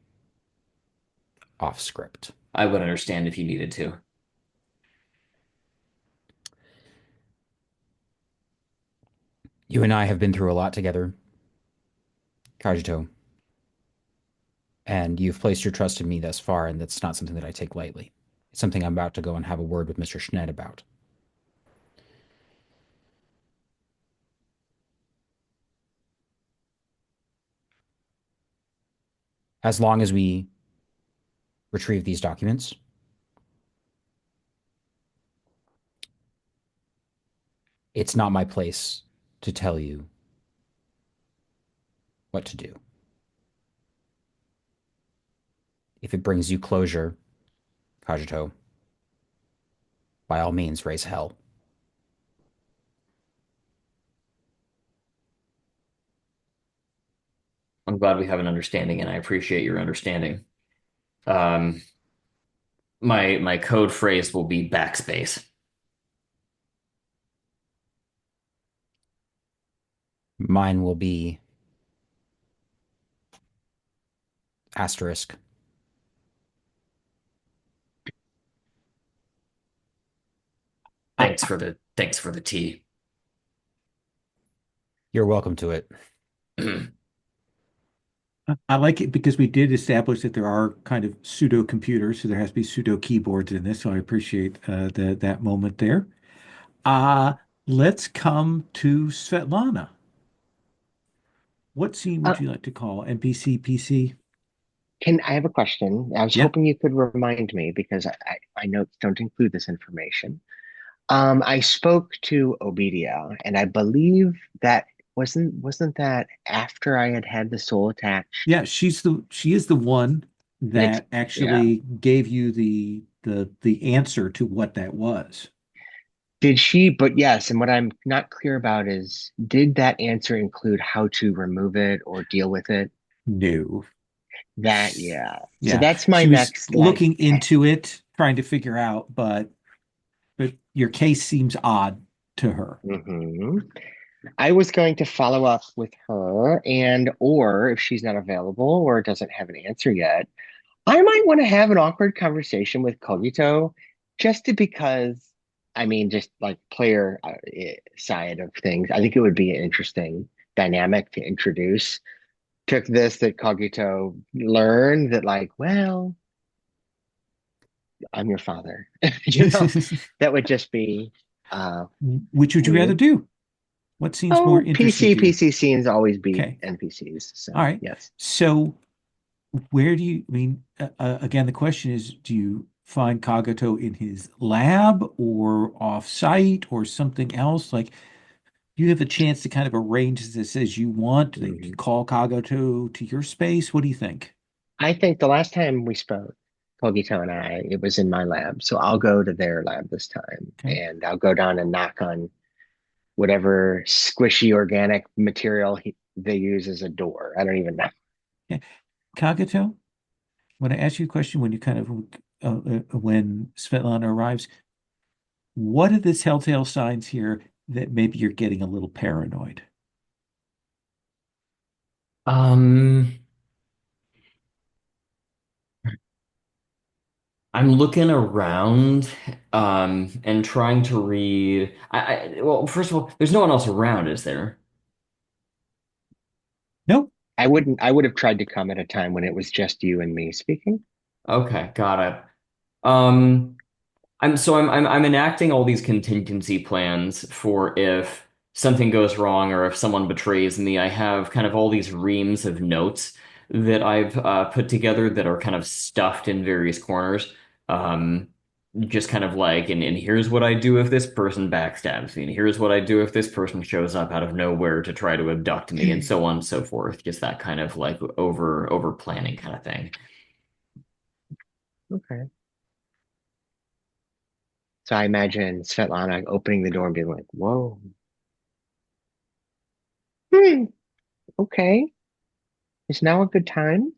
off script. I would understand if you needed to. You and I have been through a lot together, Kajito, and you've placed your trust in me thus far, and that's not something that I take lightly. It's something I'm about to go and have a word with Mr. Schnett about. As long as we retrieve these documents, it's not my place to tell you what to do. If it brings you closure, Kajito, by all means, raise hell. glad we have an understanding, and I appreciate your understanding. Um, my code phrase will be backspace. Mine will be asterisk. I, Thanks for the tea. You're welcome to it. I like it because we did establish that there are kind of pseudo computers, so there has to be pseudo keyboards in this. So I appreciate that moment there. Uh, let's come to Svetlana. What scene Uh, would you like to call? NPC, PC? can I have a question? I was Yeah, hoping you could remind me because my notes don't include this information. I spoke to Obedia, and I believe that wasn't that after I had had the soul attached? yeah. She is the one And it's that yeah. actually gave you the answer to what that was. Did she? But yes, and what I'm not clear about is did that answer include how to remove it or deal with it? No. That yeah. So Yeah, that's my she was next like looking into it, trying to figure out, but your case seems odd to her. hmm I was going to follow up with her and or if she's not available or doesn't have an answer yet, I might want to have an awkward conversation with Cogito just because I mean just like player side of things. I think it would be an interesting dynamic to introduce. Took this that Cogito learned that like, well, I'm your father. You know, that would just be Which would you rather neat. do? What seems more Oh, interesting PC, to you? PCCs always beat Okay. NPCs. All So right. yes. So where do you, I mean, again, the question is, do you find Kagato in his lab or off site or something else? Like, you have a chance to kind of arrange this as you want. Like, you Mhm. call Kagato to your space. What do you think? I think the last time we spoke, Cogito and I, it was in my lab. So I'll go to their lab this time Okay. and I'll go down and knock on whatever squishy organic material they use as a door. I don't even know. Yeah. Kagato, when I ask you a question, when you kind of, when Svetlana arrives, what are the telltale signs here that maybe you're getting a little paranoid? Um, I'm looking around, and trying to read. Well, first of all, there's no one else around, is there? Nope. I would have tried to come at a time when it was just you and me speaking. Okay, got it. Um, I'm enacting all these contingency plans for if something goes wrong or if someone betrays me. I have kind of all these reams of notes that I've put together that are kind of stuffed in various corners. Um, just kind of like, and here's what I do if this person backstabs me, and here's what I do if this person shows up out of nowhere to try to abduct me, and so on and so forth. Just that kind of like over planning kind of thing. Okay. So I imagine Svetlana opening the door and being like, whoa, hmm, okay. Is now a good time?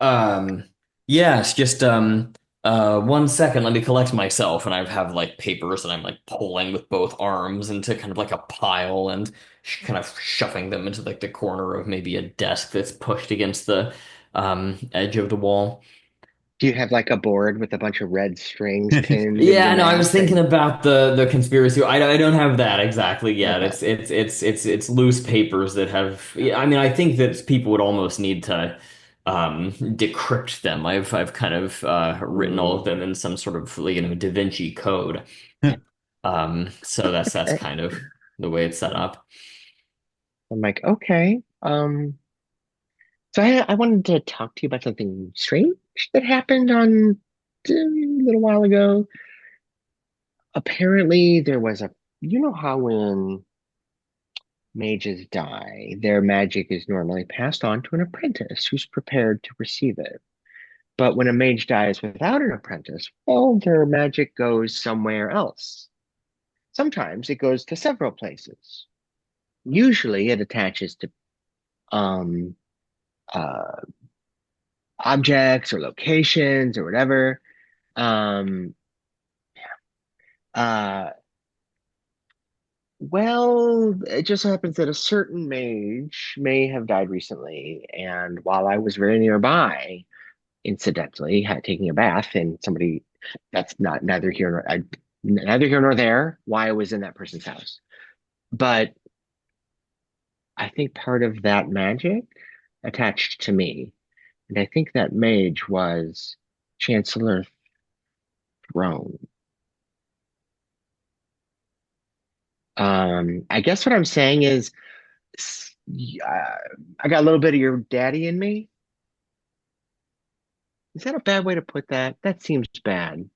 Um, yes, just 1 second, let me collect myself. And I have like papers that I'm like pulling with both arms into kind of like a pile and kind of shoving them into like the corner of maybe a desk that's pushed against the edge of the wall. Do you have like a board with a bunch of red strings pinned in your Yeah, no, I was map thinking that about the conspiracy. I don't have that exactly yet. okay. It's loose papers that have. Yeah, I mean, I think that people would almost need to decrypt them. I've kind of written all of Hmm. them in some sort of Da Vinci code. So that's Okay. kind of the way it's set up. I'm like, okay. So I wanted to talk to you about something strange that happened on a little while ago. Apparently, there was a, you know how when mages die, their magic is normally passed on to an apprentice who's prepared to receive it. But when a mage dies without an apprentice, well, their magic goes somewhere else. Sometimes it goes to several places. usually it attaches to um uh objects or locations or whatever. Um uh well, it just happens that a certain mage may have died recently, and while I was very nearby, incidentally, had taking a bath, and somebody that's not neither here nor there why I was in that person's house. But I think part of that magic attached to me, and I think that mage was Chancellor Throne. I guess what I'm saying is, I got a little bit of your daddy in me. Is that a bad way to put that? That seems bad.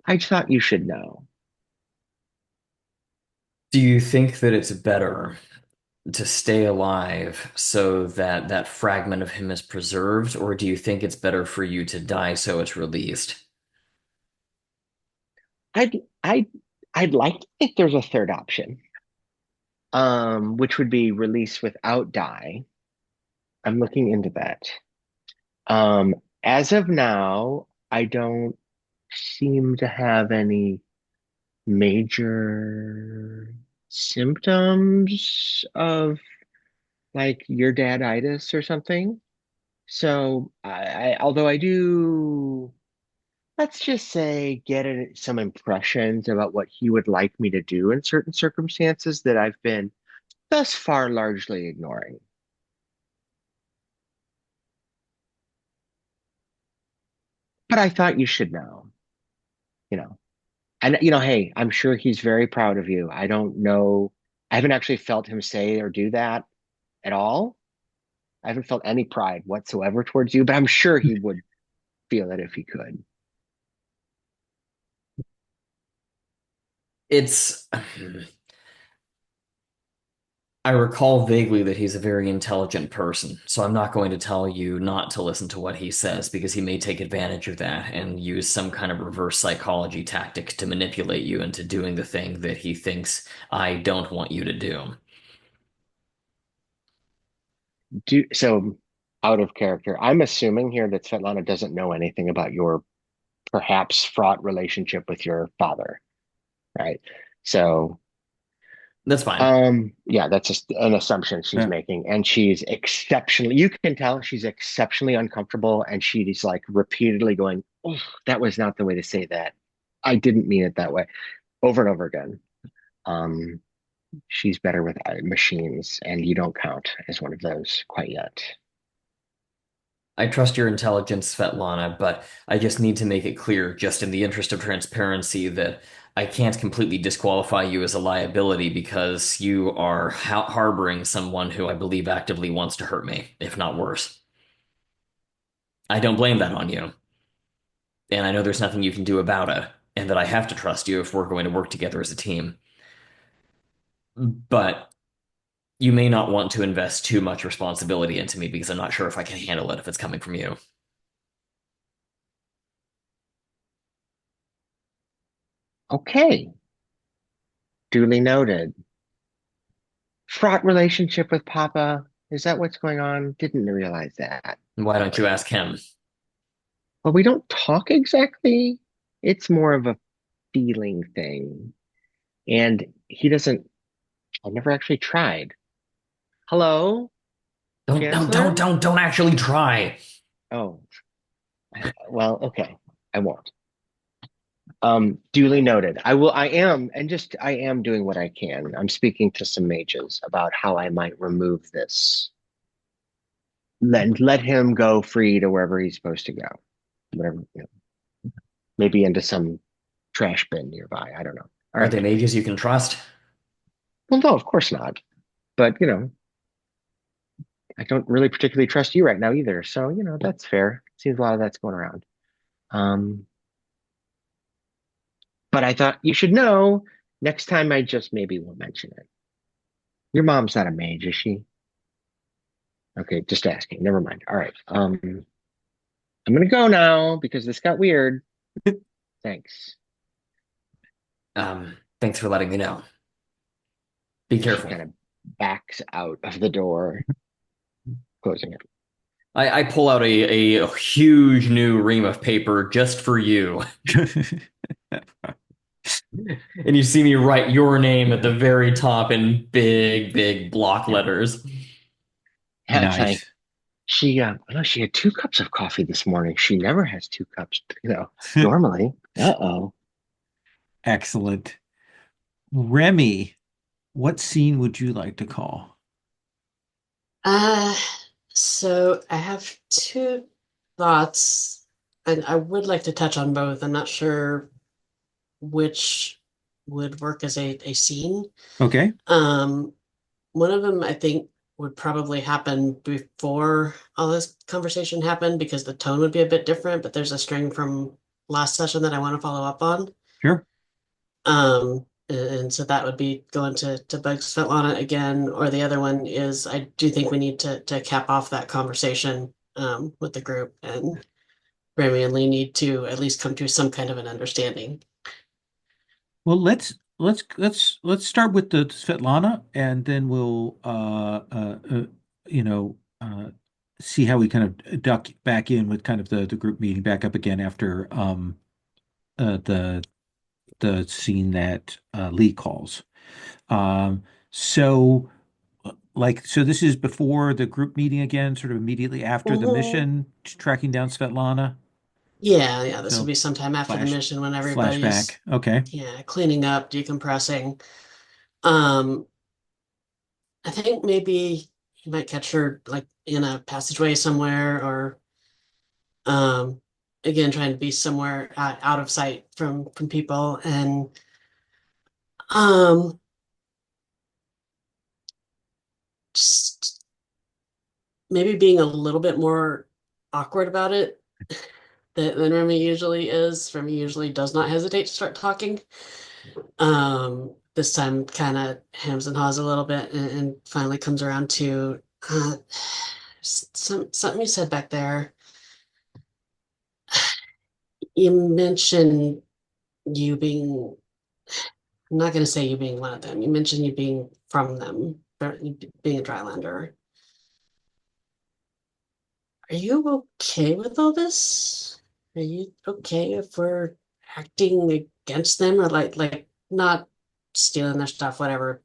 I thought you should know. Do you think that it's better to stay alive so that that fragment of him is preserved, or do you think it's better for you to die so it's released? I'd I'd I'd like to think there's a third option, which would be release without dye. I'm looking into that. Um, as of now, I don't seem to have any major symptoms of like your daditis or something. So although I do, let's just say, get some impressions about what he would like me to do in certain circumstances that I've been thus far largely ignoring. But I thought you should know, you know. And hey, I'm sure he's very proud of you. I don't know. I haven't actually felt him say or do that at all. I haven't felt any pride whatsoever towards you, but I'm sure he would feel it if he could. It's I recall vaguely that he's a very intelligent person, so I'm not going to tell you not to listen to what he says because he may take advantage of that and use some kind of reverse psychology tactic to manipulate you into doing the thing that he thinks I don't want you to do. So out of character, I'm assuming here that Svetlana doesn't know anything about your perhaps fraught relationship with your father, right? So That's fine. yeah, that's just an assumption she's Yeah. making. And she's exceptionally, you can tell she's exceptionally uncomfortable. And she's like repeatedly going, oh, that was not the way to say that. I didn't mean it that way over and over again. Um, she's better with machines, and you don't count as one of those quite yet. I trust your intelligence, Svetlana, but I just need to make it clear, just in the interest of transparency, that I can't completely disqualify you as a liability because you are harboring someone who I believe actively wants to hurt me, if not worse. I don't blame that on you, and I know there's nothing you can do about it, and that I have to trust you if we're going to work together as a team. But you may not want to invest too much responsibility into me because I'm not sure if I can handle it if it's coming from you. Okay, duly noted. Fraught relationship with Papa. Is that what's going on? Didn't realize that. Why don't you ask him? Well, we don't talk exactly. It's more of a feeling thing. And he doesn't, I never actually tried. Hello, Chancellor? Don't actually try. Oh, well, okay. I won't. Duly noted. I am doing what I can. I'm speaking to some mages about how I might remove this. Let him go free to wherever he's supposed to go. Whatever, maybe into some trash bin nearby. I don't know. All Are they right. mages you can trust? Well, no, of course not. But, I don't really particularly trust you right now either. So, that's fair. Seems a lot of that's going around. Um, but I thought you should know next time I just maybe won't mention it. Your mom's not a mage, is she? Okay, just asking. Never mind. All right. I'm gonna go now because this got weird. Thanks. Thanks for letting me know. Be She careful. kind of backs out of the door, closing it. I pull out a huge new ream of paper just for you. And you see me write your name at the very top in big, big block letters. Yeah, thanks. Nice. No, she had 2 cups of coffee this morning. She never has 2 cups, normally. Uh-oh. Excellent. Remy, what scene would you like to call? Uh, so I have two thoughts, and I would like to touch on both. I'm not sure which would work as a scene. Okay, Um, One of them I think would probably happen before all this conversation happened because the tone would be a bit different, but there's a string from last session that I want to follow up on. sure. And so that would be going to bug Svetlana again, or the other one is I do think we need to cap off that conversation with the group, and Remy and Lee need to at least come to some kind of an understanding. Well, let's start with the Svetlana, and then we'll you know see how we kind of duck back in with kind of the group meeting back up again after uh, the the scene that Lee calls. Um, so so this is before the group meeting again, sort of immediately after the Mhm. mission, tracking down Svetlana. Yeah, yeah, this would So be sometime after the flash mission when flashback. everybody's Okay. yeah cleaning up, decompressing. Um, I think maybe you might catch her like in a passageway somewhere, or um, again trying to be somewhere out of sight from people, and um, just maybe being a little bit more awkward about it than Remy usually is. Remy usually does not hesitate to start talking. This time kind of hams and haws a little bit, and finally comes around to something you said back there. You mentioned you being, I'm not going to say you being one of them. You mentioned you being from them, or you being a Drylander. Are you okay with all this? Are you okay if we're acting against them, or like not stealing their stuff, whatever?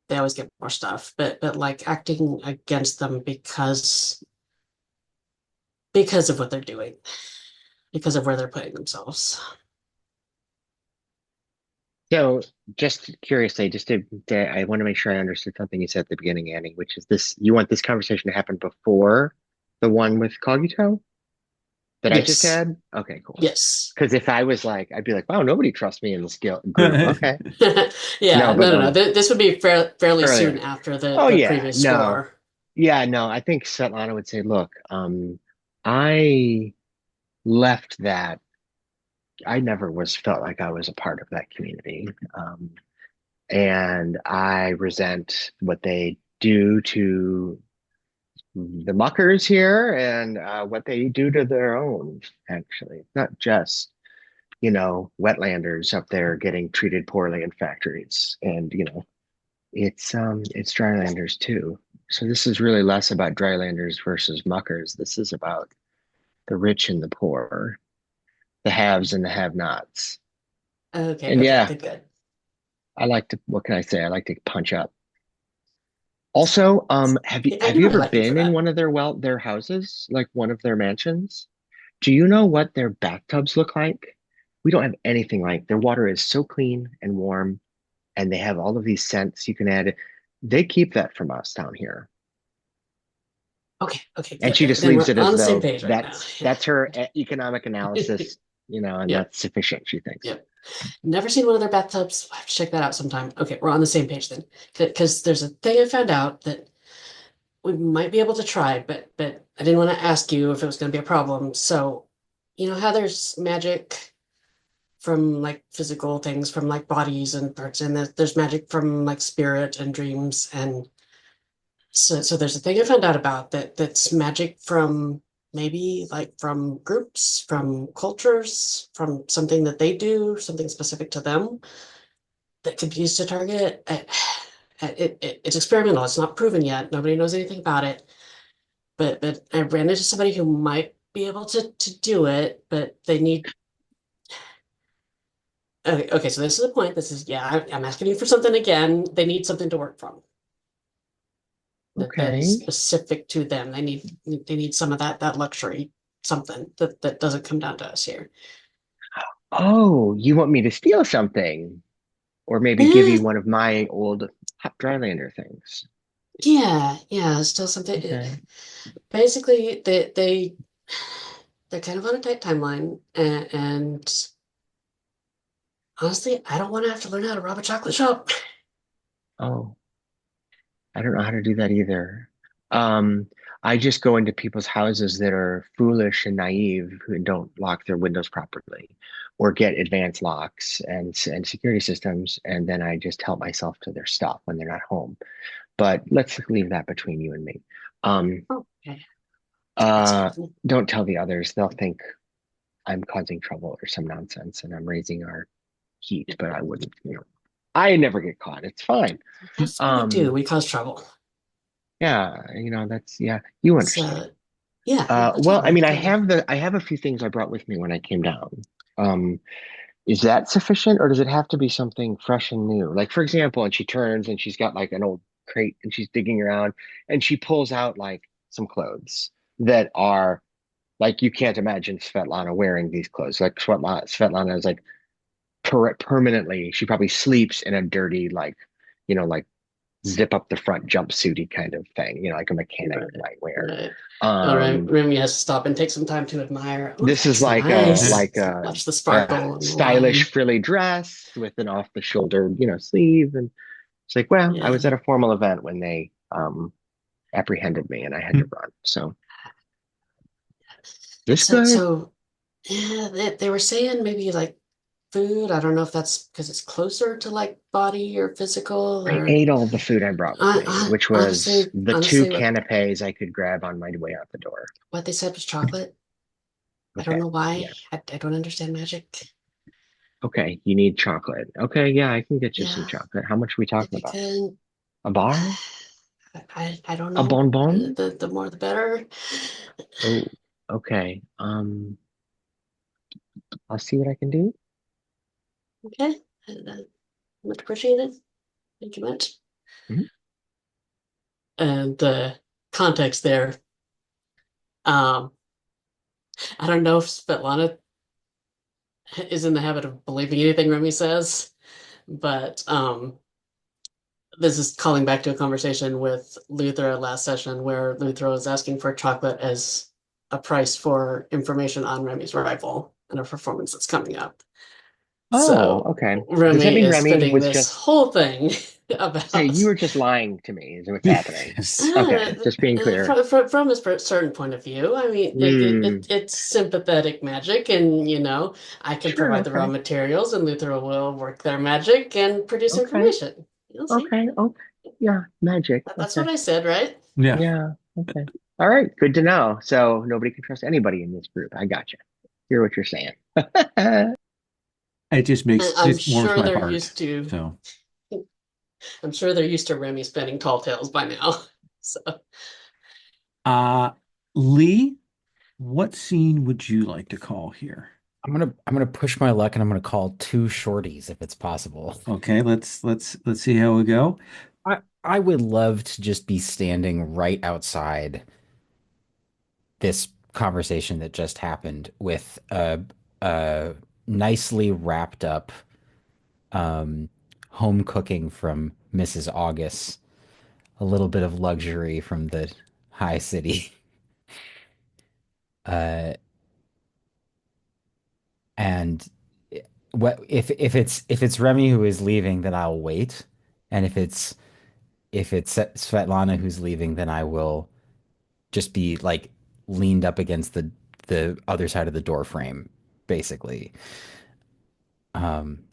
They always get more stuff, but like acting against them because of what they're doing, because of where they're putting themselves. So, just curiously, I want to make sure I understood something you said at the beginning, Annie, which is this: you want this conversation to happen before the one with Cogito that I just Yes. had? Okay, cool. Yes. Because if I was like, I'd be like, wow, nobody trusts me in this group. Okay. Yeah, No, no, but no, no. This would be fairly soon earlier. after the Oh the yeah, previous no. score. Yeah, no, I think Svetlana would say, look, I left that. I never was felt like I was a part of that community. And I resent what they do to the muckers here and what they do to their own, actually. Not just, wetlanders up there getting treated poorly in factories. And, it's drylanders too. So this is really less about drylanders versus muckers. This is about the rich and the poor, the haves and the have-nots. Okay, And okay, yeah, good, good. I like to, what can I say? I like to punch up. Also, have you Yeah, I have know you I ever like you for been in that. one of their houses, like one of their mansions? Do you know what their bathtubs look like? We don't have anything like their water is so clean and warm, and they have all of these scents you can add. They keep that from us down here. Okay, okay, And good. she just Then leaves we're it on as the same though page right now. that's her economic Yeah. analysis, and Yep, that's sufficient, she thinks. yep. Never seen one of their bathtubs. I have to check that out sometime. Okay, we're on the same page then. Because there's a thing I found out that we might be able to try, but I didn't want to ask you if it was going to be a problem. So, you know how there's magic from like physical things, from like bodies and parts, and there's magic from like spirit and dreams, and so there's a thing I found out about that's magic from maybe like from groups, from cultures, from something that they do, something specific to them that could be used to target. It's experimental. It's not proven yet. Nobody knows anything about it. But I ran into somebody who might be able to do it, but they need. Okay, okay, so this is the point. This is yeah. I'm asking you for something again. They need something to work from that is Okay. specific to them. They need some of that luxury, something that doesn't come down to us here. Oh, you want me to steal something? Or maybe give Eh, you one of my old Drylander things. yeah, yeah, still something. Okay. Basically, they're kind of on a tight timeline, and honestly, I don't want to have to learn how to rob a chocolate shop. Oh, I don't know how to do that either. Um, I just go into people's houses that are foolish and naive who don't lock their windows properly or get advanced locks and security systems, and then I just help myself to their stuff when they're not home. But let's leave that between you and me. Um, Oh, okay, that's uh, helpful. don't tell the others. They'll think I'm causing trouble or some nonsense and I'm raising our heat, but I wouldn't, I never get caught. It's fine. That's what we do. Um, We cause trouble. yeah, that's yeah, you understand. So, yeah, yeah, Well, I totally, mean, totally. I have a few things I brought with me when I came down. Um, is that sufficient or does it have to be something fresh and new? Like, for example, and she turns and she's got like an old crate and she's digging around and she pulls out like some clothes that are like you can't imagine Svetlana wearing these clothes. Like Svetlana is like permanently, she probably sleeps in a dirty, like, like zip up the front jumpsuity kind of thing, like a mechanic Right, might wear. right. All right, Um, Remy has to stop and take some time to admire. Oh, this is that's like a nice. like a, Watch the a sparkle and the stylish line. frilly dress with an off the shoulder, sleeve. And it's like, well, I was Yeah. at a formal event when they apprehended me and I had to run. So this So, good? so yeah, they were saying maybe like food. I don't know if that's because it's closer to like body or physical I or ate all the food I brought with me, which was the two honestly, canapes I could grab on my way out the door. what they said was chocolate. I don't Okay. know why. Yeah. I don't understand magic. Okay. You need chocolate. Okay. Yeah, I can get you some Yeah, chocolate. How much are we if talking you about? could. A bar? I don't A know. bonbon? The more the better. Oh, okay. I'll see what I can do. Okay, much appreciated. Thank you much. Mhm. And the context there. Um, I don't know if Svetlana is in the habit of believing anything Remy says, but this is calling back to a conversation with Luther last session where Luther was asking for chocolate as a price for information on Remy's arrival and a performance that's coming up. Oh, So okay. Does that Remy mean is Remy spinning was this just whole thing say you about were just lying to me is what's happening? Yes. Okay, just being clear. from a certain point of view. I mean, Hmm. it's sympathetic magic, and I can Sure, provide the raw okay. materials, and Luther will work their magic and produce Okay. information. You'll see. Okay. Okay. Yeah, magic. That's Okay. what I said, right? Yeah. Yeah. Okay. All right. Good to know. So nobody can trust anybody in this group. I gotcha. Hear what you're saying. It just And makes just warms my heart. So, I'm sure they're used to Remy spinning tall tales by now. So, uh, Lee, what scene would you like to call here? I'm gonna push my luck and I'm gonna call two shorties if it's possible. Okay, let's see how we go. I would love to just be standing right outside this conversation that just happened with a nicely wrapped up um, home cooking from Mrs. August, a little bit of luxury from the high city. Uh, and what if it's Remy who is leaving, then I'll wait. And if it's Svetlana who's leaving, then I will just be like leaned up against the other side of the door frame, basically. Um,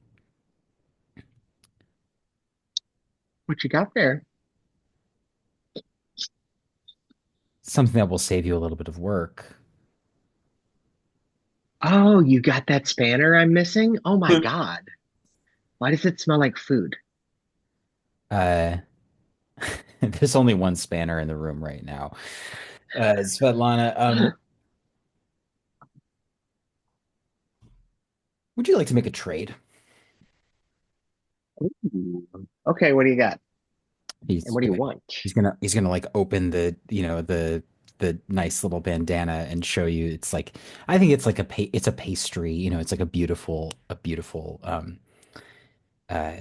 What you got there? Something that will save you a little bit of work. Oh, you got that spanner I'm missing? Oh my God. Why does it smell like food? Uh, there's only one spanner in the room right now. Svetlana, would you like to make a trade? Ooh. Okay, what do you got? And He's what do you gonna want? he's gonna like open the nice little bandana and show you it's like I think it's like it's a pastry, it's like a beautiful uh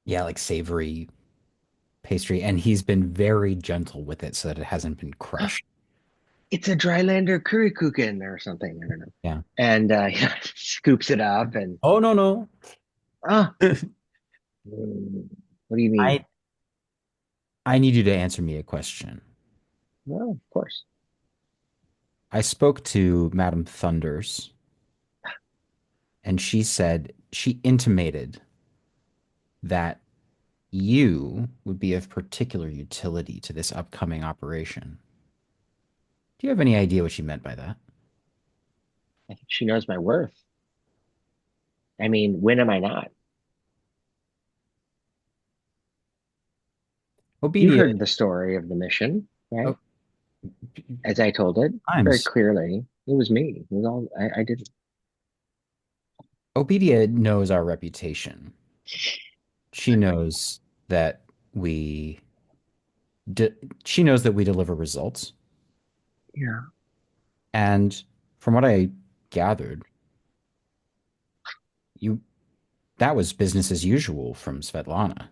yeah, like savory pastry, and he's been very gentle with it so that it hasn't been crushed. It's a Drylander Currykuchen or something. I don't know. Yeah. And scoops it up and Oh no, no. ah, what do you need? I I need you to answer me a question. Well, of course. I spoke to Madame Thunders, and she intimated that you would be of particular utility to this upcoming operation. Do you have any idea what she meant by that? I think she knows my worth. I mean, when am I not? You Obedia, heard the story of the mission, right? oh, As I told it very times. clearly, it was me. It was all I did. Obedia knows our reputation. She knows that we de she knows that we deliver results. Yeah. And from what I gathered, you that was business as usual from Svetlana,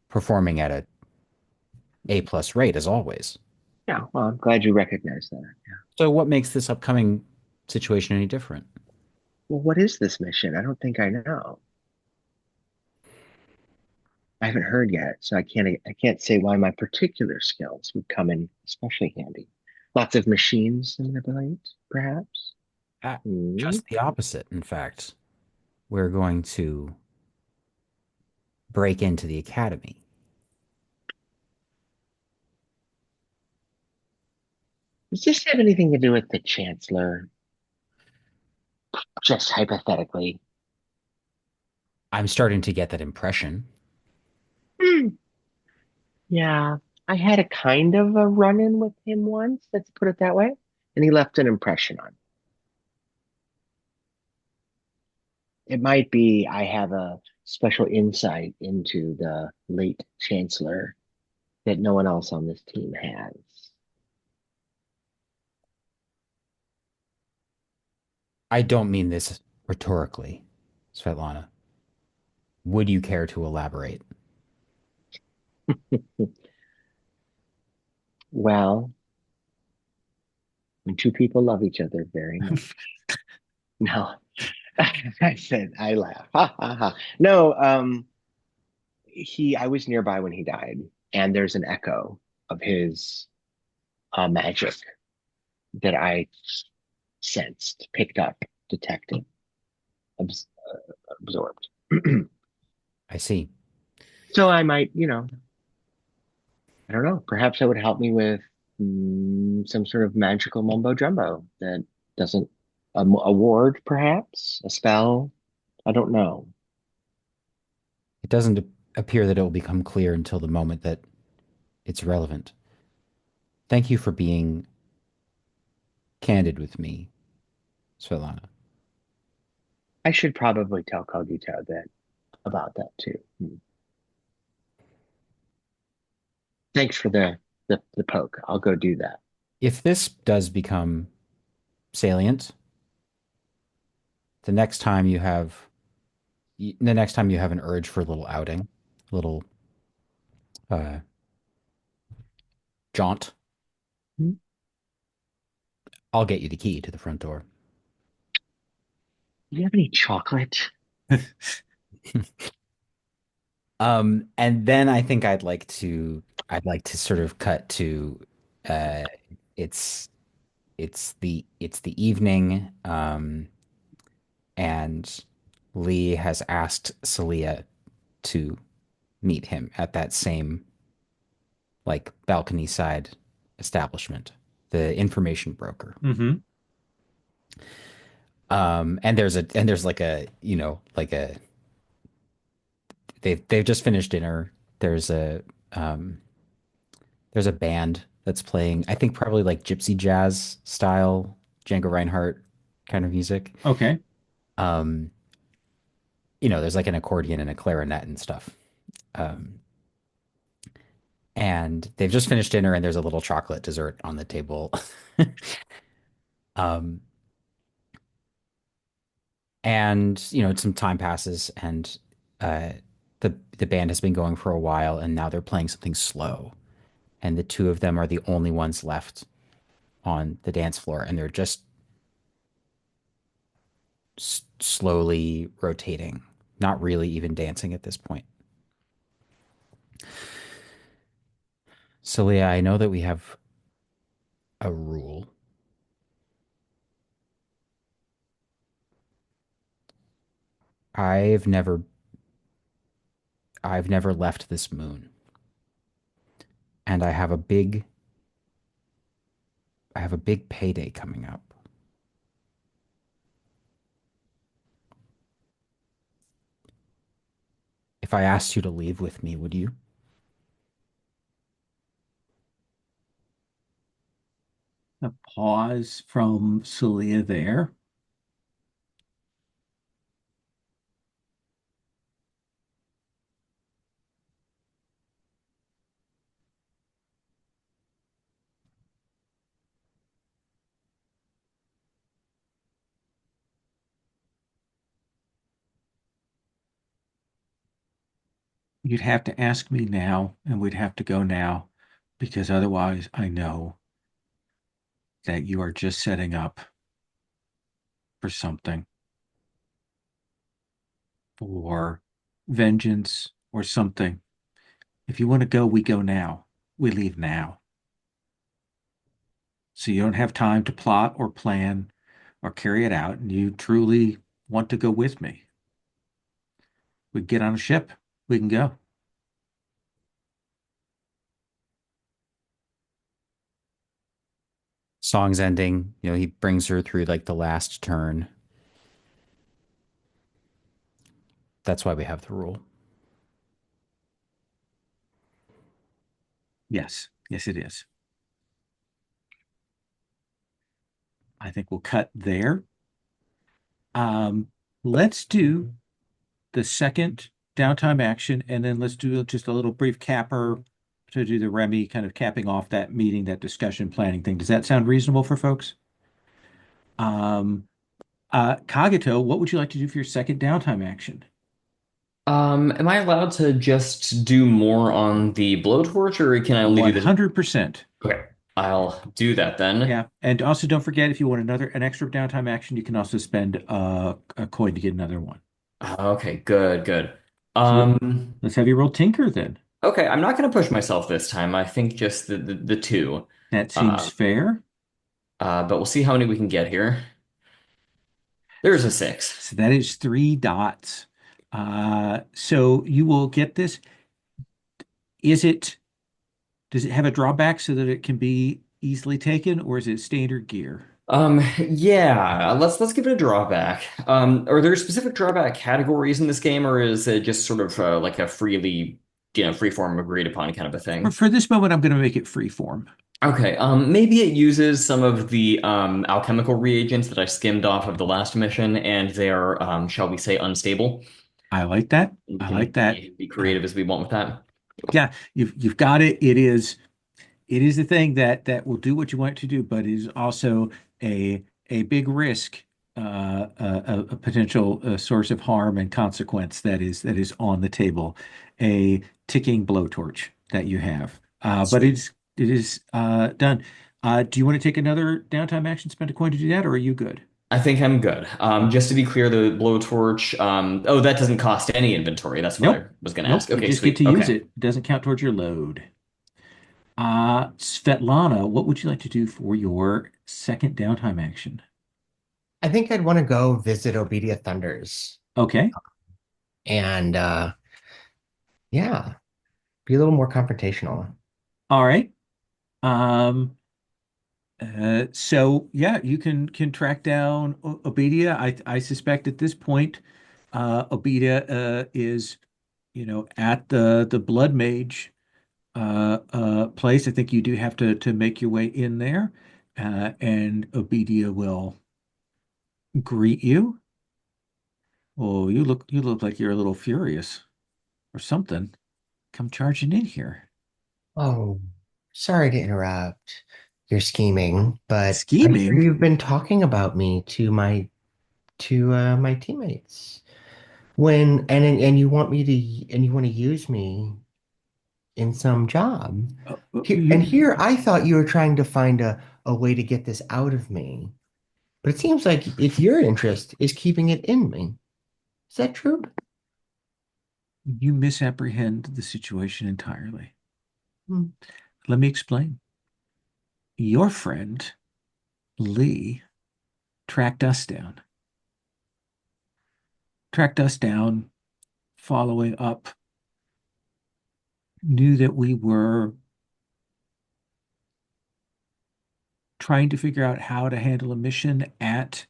performing at a A+ rate as always. Yeah. Well, I'm glad you recognize that. So what makes this upcoming situation any different? Well, what is this mission? I don't think I know. I haven't heard yet, so I can't say why my particular skills would come in especially handy. Lots of machines in the blade, perhaps. Uh, Hmm. just the opposite, in fact. We're going to break into the academy. Does this have anything to do with the Chancellor? Just hypothetically. I'm starting to get that impression. Hmm. Yeah, I had a kind of a run-in with him once, let's put it that way, and he left an impression on me. It might be I have a special insight into the late Chancellor that no one else on this team has. I don't mean this rhetorically, Svetlana. Would you care to elaborate? Well, when two people love each other very much. No, I said, I laugh. Ha ha ha. No, I was nearby when he died, and there's an echo of his magic that I sensed, picked up, detected, abs absorbed. I see. So I might, I don't know, perhaps that would help me with some sort of magical mumbo jumbo that doesn't, a ward, perhaps, a spell. I don't know. It doesn't appear that it will become clear until the moment that it's relevant. Thank you for being candid with me, Svetlana. I should probably tell Cogito that about that too. Thanks for the poke. I'll go do that. If this does become salient, the next time you have the next time you have an urge for a little outing, a little uh, jaunt, Hmm? I'll get you the key to the front door. Do you have any chocolate? And then I think I'd like to sort of cut to uh it's it's the evening, and Lee has asked Celia to meet him at that same like balcony side establishment. the information broker. Mm-hmm. And there's like a, like a they've just finished dinner. There's a um there's a band that's playing, I think probably like gypsy jazz style, Django Reinhardt kind of music. Okay. Um, there's like an accordion and a clarinet and stuff. Um, and they've just finished dinner and there's a little chocolate dessert on the table. Um, and some time passes and uh the band has been going for a while and now they're playing something slow. And the two of them are the only ones left on the dance floor and they're just slowly rotating, not really even dancing at this point. So, Leah, I know that we have a rule. I've never I've never left this moon, and I have a big payday coming up. If I asked you to leave with me, would you? A pause from Celia there. You'd have to ask me now, and we'd have to go now, because otherwise I know that you are just setting up for something, for vengeance or something. If you want to go, we go now. We leave now. So you don't have time to plot or plan or carry it out, and you truly want to go with me. We get on a ship, we can go. Song's ending. He brings her through like the last turn. That's why we have the rule. Yes, yes, it is. I think we'll cut there. Let's do the second downtime action, and then let's do just a little brief capper to do the Remy kind of capping off that meeting, that discussion planning thing. Does that sound reasonable for folks? Um, Kagito, what would you like to do for your second downtime action? Am I allowed to just do more on the blowtorch, or can I only do this? 100%. Okay, I'll do that then. Yeah. And also don't forget if you want an extra downtime action, you can also spend a coin to get another one. Okay, good, good. So Um, let's have you roll Tinker then. okay, I'm not gonna push myself this time. I think just the two. That seems Uh, fair. but we'll see how many we can get here. There's a six. So that is 3 dots. So you will get this. Is it, does it have a drawback so that it can be easily taken, or is it standard gear? Yeah, let's give it a drawback. Are there specific drawback categories in this game, or is it just sort of like a free form agreed upon kind of a For, thing? for this moment, I'm going to make it free form. Okay, maybe it uses some of the alchemical reagents that I skimmed off of the last mission, and they are, shall we say, unstable. I like that. We I can like that. be creative as we want with that. Yeah, you've got it. It is the thing that will do what you want it to do, but it is also a big risk, a potential source of harm and consequence that is on the table, a ticking blowtorch that you have. But Sweet. it is done. Do you want to take another downtime action, spend a coin to do that, or are you good? I think I'm good. Just to be clear, the blowtorch. Oh, that doesn't cost any inventory. That's what I Nope, was going to nope. ask. You Okay, just get sweet. to use Okay. it. It doesn't count towards your load. Svetlana, what would you like to do for your second downtime action? I think I'd want to go visit Obedia Thunders Okay. and yeah, be a little more confrontational. All right. Um, So yeah, you can track down Obedia. I suspect at this point, Obedia is, at the Blood Mage place. I think you do have to make your way in there, and Obedia will greet you. Oh, you look like you're a little furious or something. Come charging in here. Oh, sorry to interrupt your scheming, but I hear Scheming? you've been talking about me to my teammates. And you want me to and you want to use me in some job. Here I thought you were trying to find a way to get this out of me. But it seems like if your interest is keeping it in me. Is that true? You misapprehend the situation entirely. Hmm. Let me explain. Your friend, Lee, tracked us down. Tracked us down, following up, knew that we were trying to figure out how to handle a mission at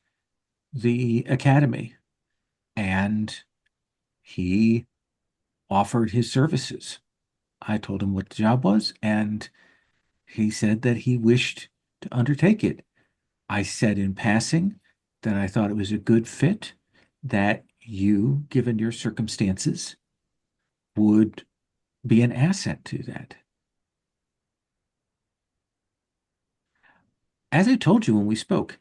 the academy. And he offered his services. I told him what the job was, and he said that he wished to undertake it. I said in passing that I thought it was a good fit, that you, given your circumstances, would be an asset to that. As I told you when we spoke,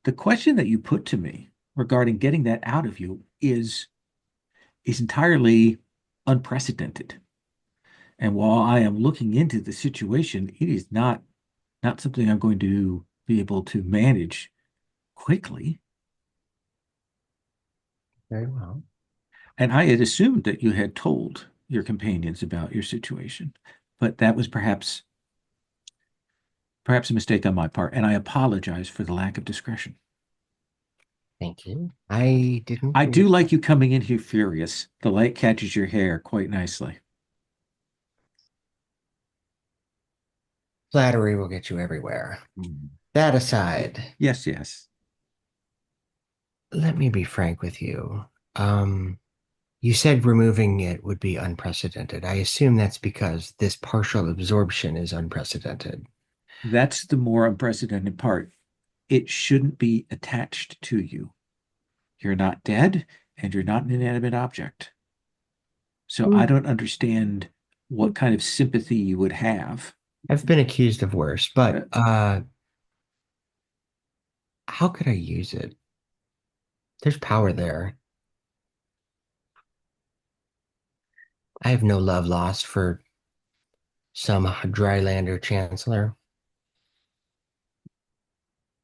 the question that you put to me regarding getting that out of you is entirely unprecedented. And while I am looking into the situation, it is not something I'm going to be able to manage quickly. Very well. And I had assumed that you had told your companions about your situation, but that was perhaps a mistake on my part, and I apologize for the lack of discretion. Thank you. I didn't I mean do like you coming in here furious. The light catches your hair quite nicely. flattery will get you everywhere. That aside, Yes, yes. let me be frank with you. Um, you said removing it would be unprecedented. I assume that's because this partial absorption is unprecedented. That's the more unprecedented part. It shouldn't be attached to you. You're not dead, and you're not an inanimate object. So Hmm. I don't understand what kind of sympathy you would have. I've been accused of worse, Uh, but how could I use it? There's power there. I have no love lost for some drylander chancellor.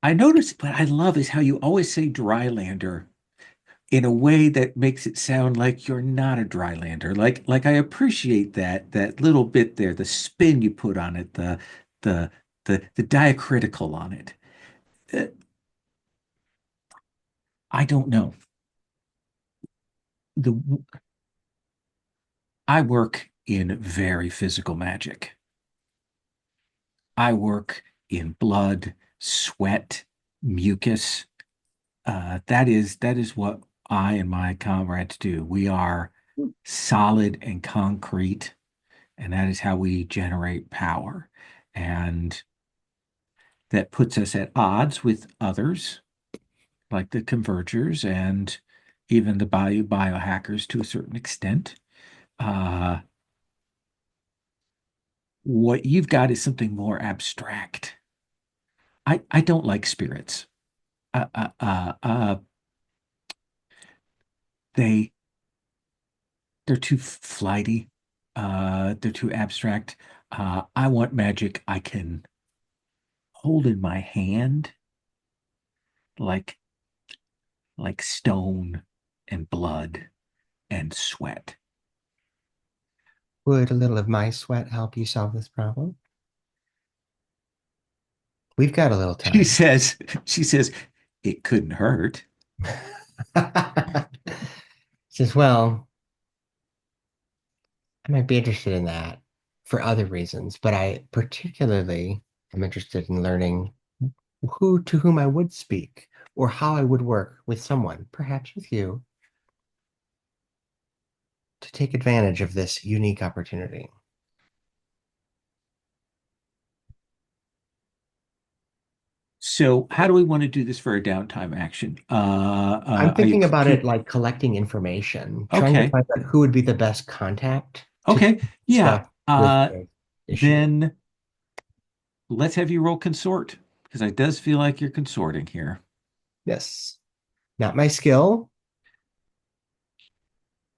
I notice, what I love is how you always say Drylander in a way that makes it sound like you're not a Drylander. Like I appreciate that little bit there, the spin you put on it, the the diacritical on it. Uh, I don't know. The I work in very physical magic. I work in blood, sweat, mucus. That is what I and my comrades do. We are solid and concrete, and that is how we generate power. And that puts us at odds with others, like the convergers and even the biohackers to a certain extent. Uh, what you've got is something more abstract. I don't like spirits. Uh, uh, uh, uh, they they're too flighty. They're too abstract. I want magic I can hold in my hand, like stone and blood and sweat. Would a little of my sweat help you solve this problem? We've got a little She time. says, she says, it couldn't hurt. Says, well, I might be interested in that for other reasons, but I particularly I'm interested in learning who to whom I would speak or how I would work with someone, perhaps with you, to take advantage of this unique opportunity. So how do we want to do this for a downtime action? I'm Are you thinking about it keep like collecting information, trying to okay? find out who would be the best contact to Okay, yeah. discuss with the issue. Then let's have you roll consort because it does feel like you're consorting here. Yes. Not my skill.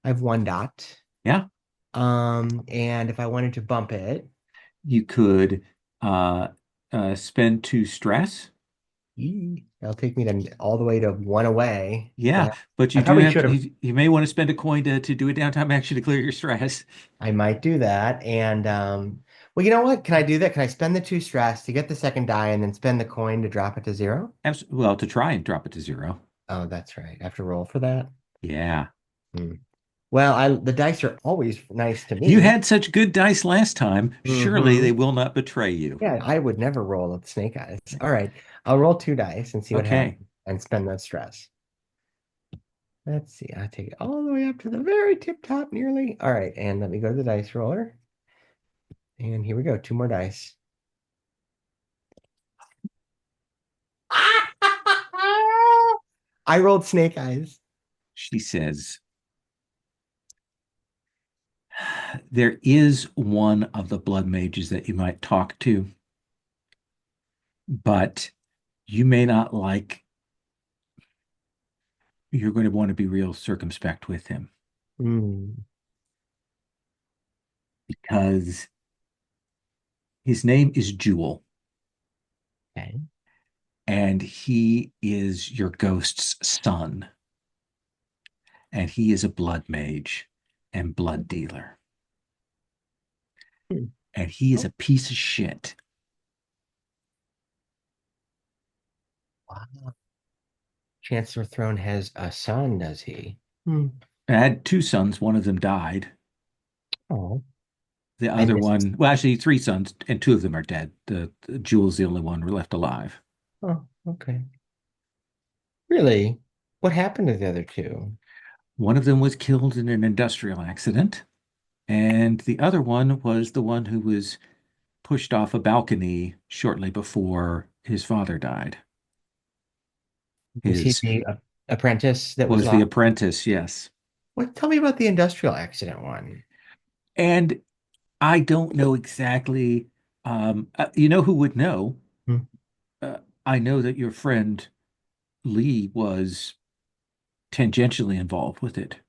I have one dot. Yeah, And if I wanted to bump it, you could uh, spend two stress. that'll take me to all the way to one away. Yeah, but I you do probably have should to, have. you may want to spend a coin to do a downtime action to clear your stress. I might do that. And well, you know what? Can I do that? Can I spend the two stress to get the second die and then spend the coin to drop it to zero? Well, to try and drop it to zero. Oh, that's right. I have to roll for that. Yeah. Hmm. Well, the dice are always nice to You me. had such good dice last time. Surely they Hmm. will not betray you. Yeah, I would never roll with snake eyes. All right, I'll roll two dice and see what Okay. happens and spend that stress. Let's see. I take it all the way up to the very tip top nearly. All right, and let me go to the dice roller. And here we go. Two more dice. I rolled snake eyes. She says, there is one of the blood mages that you might talk to, but you may not like, you're going to want to be real circumspect with him Hmm. because his name is Jewel Okay. and he is your ghost's son. And he is a blood mage and blood dealer. Hmm. And he is Oh, a piece of shit. wow. Chancellor Throne has a son, does he? Hmm. I had two sons, one of them died. Oh, The I other missed. one, well, actually, three sons, and two of them are dead. The Jewel's the only one left alive. Oh, okay. Really? What happened to the other two? One of them was killed in an industrial accident, and the other one was the one who was pushed off a balcony shortly before his father died. Was he His the apprentice that was was the lost? apprentice, yes. What? Tell me about the industrial accident one. And I don't know exactly. You know who would know? Hmm. I know that your friend Lee was tangentially involved with it.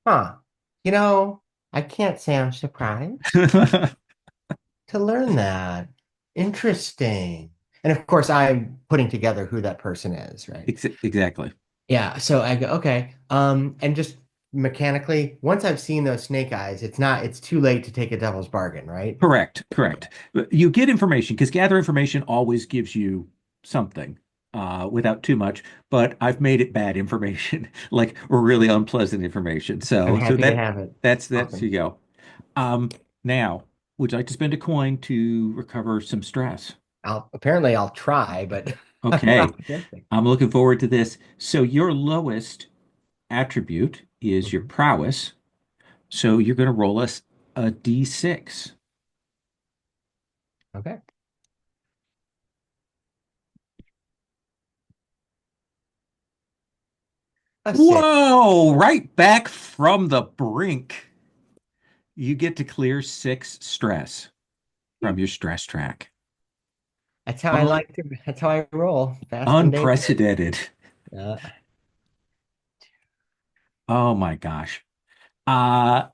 Huh. You know, I can't say I'm surprised to learn that. Interesting. And of course, I'm putting together who that person is, right? Exactly. Yeah. So I go, okay. And just mechanically, once I've seen those snake eyes, it's too late to take a devil's bargain, right? Correct. Okay. Correct. You get information because gather information always gives you something without too much, but I've made it bad information, like really unpleasant information. I'm So happy to have it. that's you Awesome. go. Um, Now, would you like to spend a coin to recover some stress? Apparently I'll try, but I'm Okay. optimistic. I'm looking forward to this. So your lowest attribute is your Mhm. prowess. So you're going to roll us a d6. Okay. A six. Whoa, right back from the brink. You get to clear six stress from your stress track. That's how I Un like to. That's how I roll. Fast and dangerous. Unprecedented. Uh, Oh my gosh. Uh,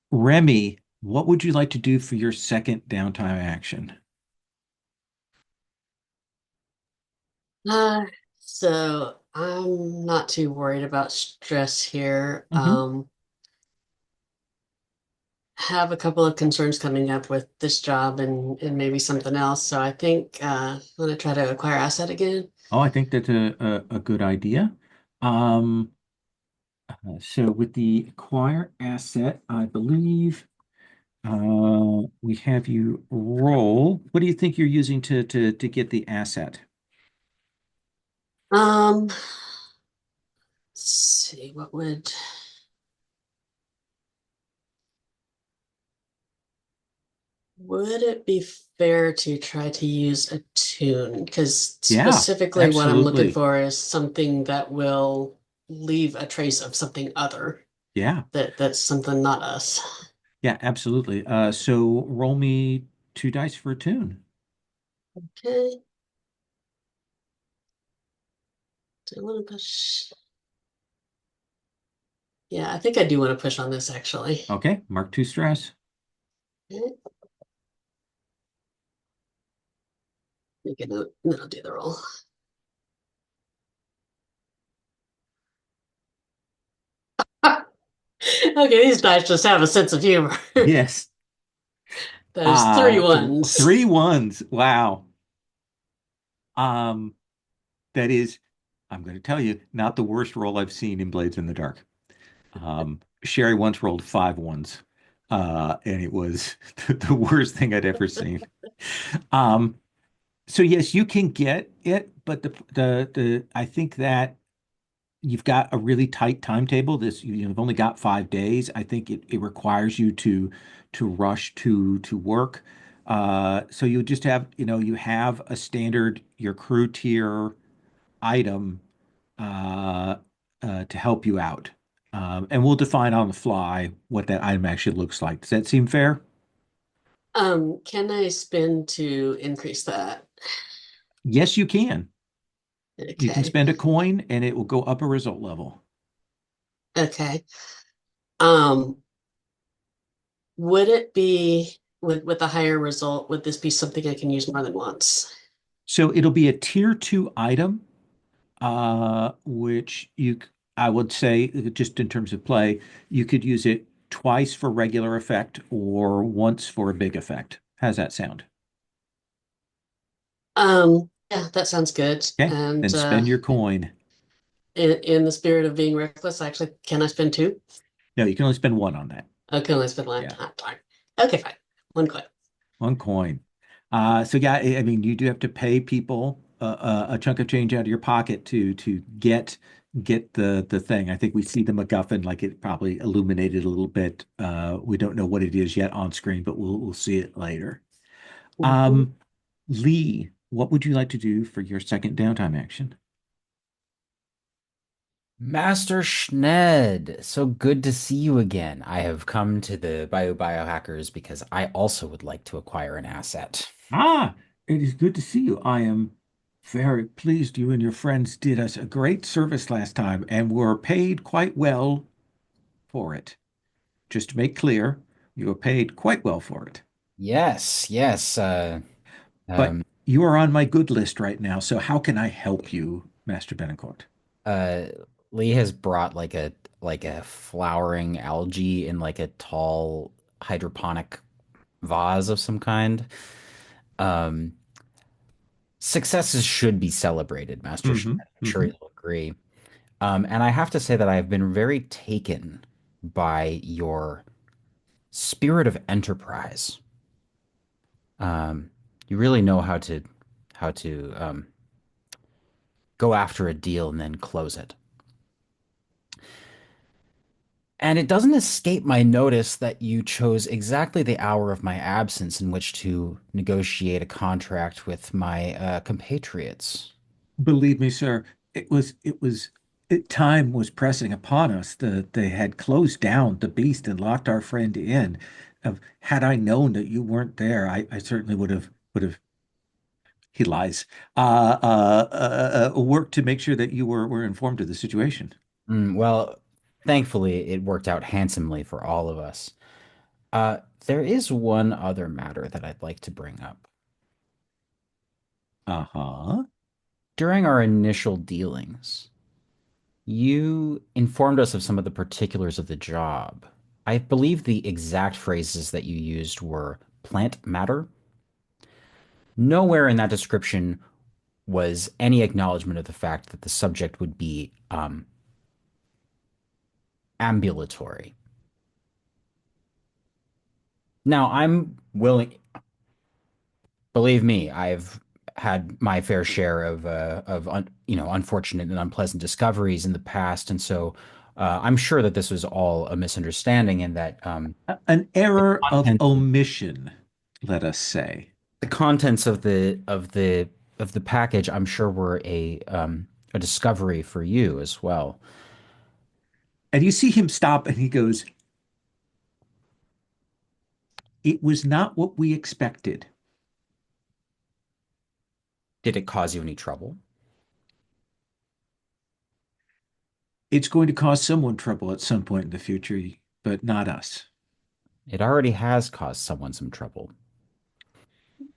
Remy, what would you like to do for your second downtime action? Uh, so I'm not too worried about stress here. Hmm. Have a couple of concerns coming up with this job and maybe something else. So I think I'm gonna try to acquire asset again. Oh, I think that's a good idea. Um, so with the acquire asset, I believe We have you roll. What do you think you're using to get the asset? Let's see, would it be fair to try to use a tune? Because Yeah, specifically what I'm looking absolutely. for is something that will leave a trace of something other. Yeah, That's something not us. yeah, absolutely. So roll me two dice for a tune. Okay. Do I want to push? Yeah, I think I do want to push on this actually. Okay, mark two stress. Okay. Make a note, and then I'll do the roll. Okay, these dice just have a sense of humor. Yes. That is three Three ones. ones. Wow. Um, that is, I'm going to tell you, not the worst roll I've seen in Blades in the Dark. Sherry once rolled five ones, and it was the worst thing I'd ever seen. Um, so yes, you can get it, but the I think that you've got a really tight timetable. You've only got 5 days. I think it requires you to rush to work. So you just have, you have a standard your crew tier item uh, to help you out. And we'll define on the fly what that item actually looks like. Does that seem fair? Can I spin to increase that? Yes, you can. You can Okay. spend a coin and it will go up a result level. Okay. Um, would it be with a higher result, would this be something I can use more than once? So it'll be a tier two item, which I would say, just in terms of play, you could use it twice for regular effect or once for a big effect. How's that sound? Yeah, that sounds good. Okay, And then spend your coin. in the spirit of being reckless, actually, can I spend two? No, you can only spend one on that. Oh, can I spend one? Yeah. Ah, darn. Okay, fine. One coin. One coin. So yeah, I mean, you do have to pay people a chunk of change out of your pocket to get the thing. I think we see the MacGuffin, like it probably illuminated a little bit. We don't know what it is yet on screen, but we'll see it later. Mhm. Um, Lee, what would you like to do for your second downtime action? Master Schned, so good to see you again. I have come to the biohackers because I also would like to acquire an asset. Ah, it is good to see you. I am very pleased you and your friends did us a great service last time and were paid quite well for it. Just to make clear, you were paid quite well for it. Yes, yes. But Um, you are on my good list right now, so how can I help you, Master Benincourt? uh, Lee has brought like a flowering algae in like a tall hydroponic vase of some kind. Um, Successes should be celebrated, Master Schned. Mm-hmm. I'm sure Mm-hmm. you'll agree. And I have to say that I've been very taken by your spirit of enterprise. Um, you really know how to go after a deal and then close it. And it doesn't escape my notice that you chose exactly the hour of my absence in which to negotiate a contract with my compatriots. Believe me, sir, time was pressing upon us. They had closed down the beast and locked our friend in. Had I known that you weren't there, I certainly would have he lies. Worked to make sure that you were informed of the situation. Well, thankfully, it worked out handsomely for all of us. There is one other matter that I'd like to bring up. Uh-huh. During our initial dealings, you informed us of some of the particulars of the job. I believe the exact phrases that you used were plant matter. Nowhere in that description was any acknowledgement of the fact that the subject would be ambulatory. Now, I'm willing, believe me, I've had my fair share of unfortunate and unpleasant discoveries in the past, and so I'm sure that this was all a misunderstanding, and that An the error of contents omission, let us say. the contents of the package, I'm sure, were a discovery for you as well. And you see him stop and he goes, "It was not what we expected." Did it cause you any trouble? It's going to cause someone trouble at some point in the future, but not us. It already has caused someone some trouble.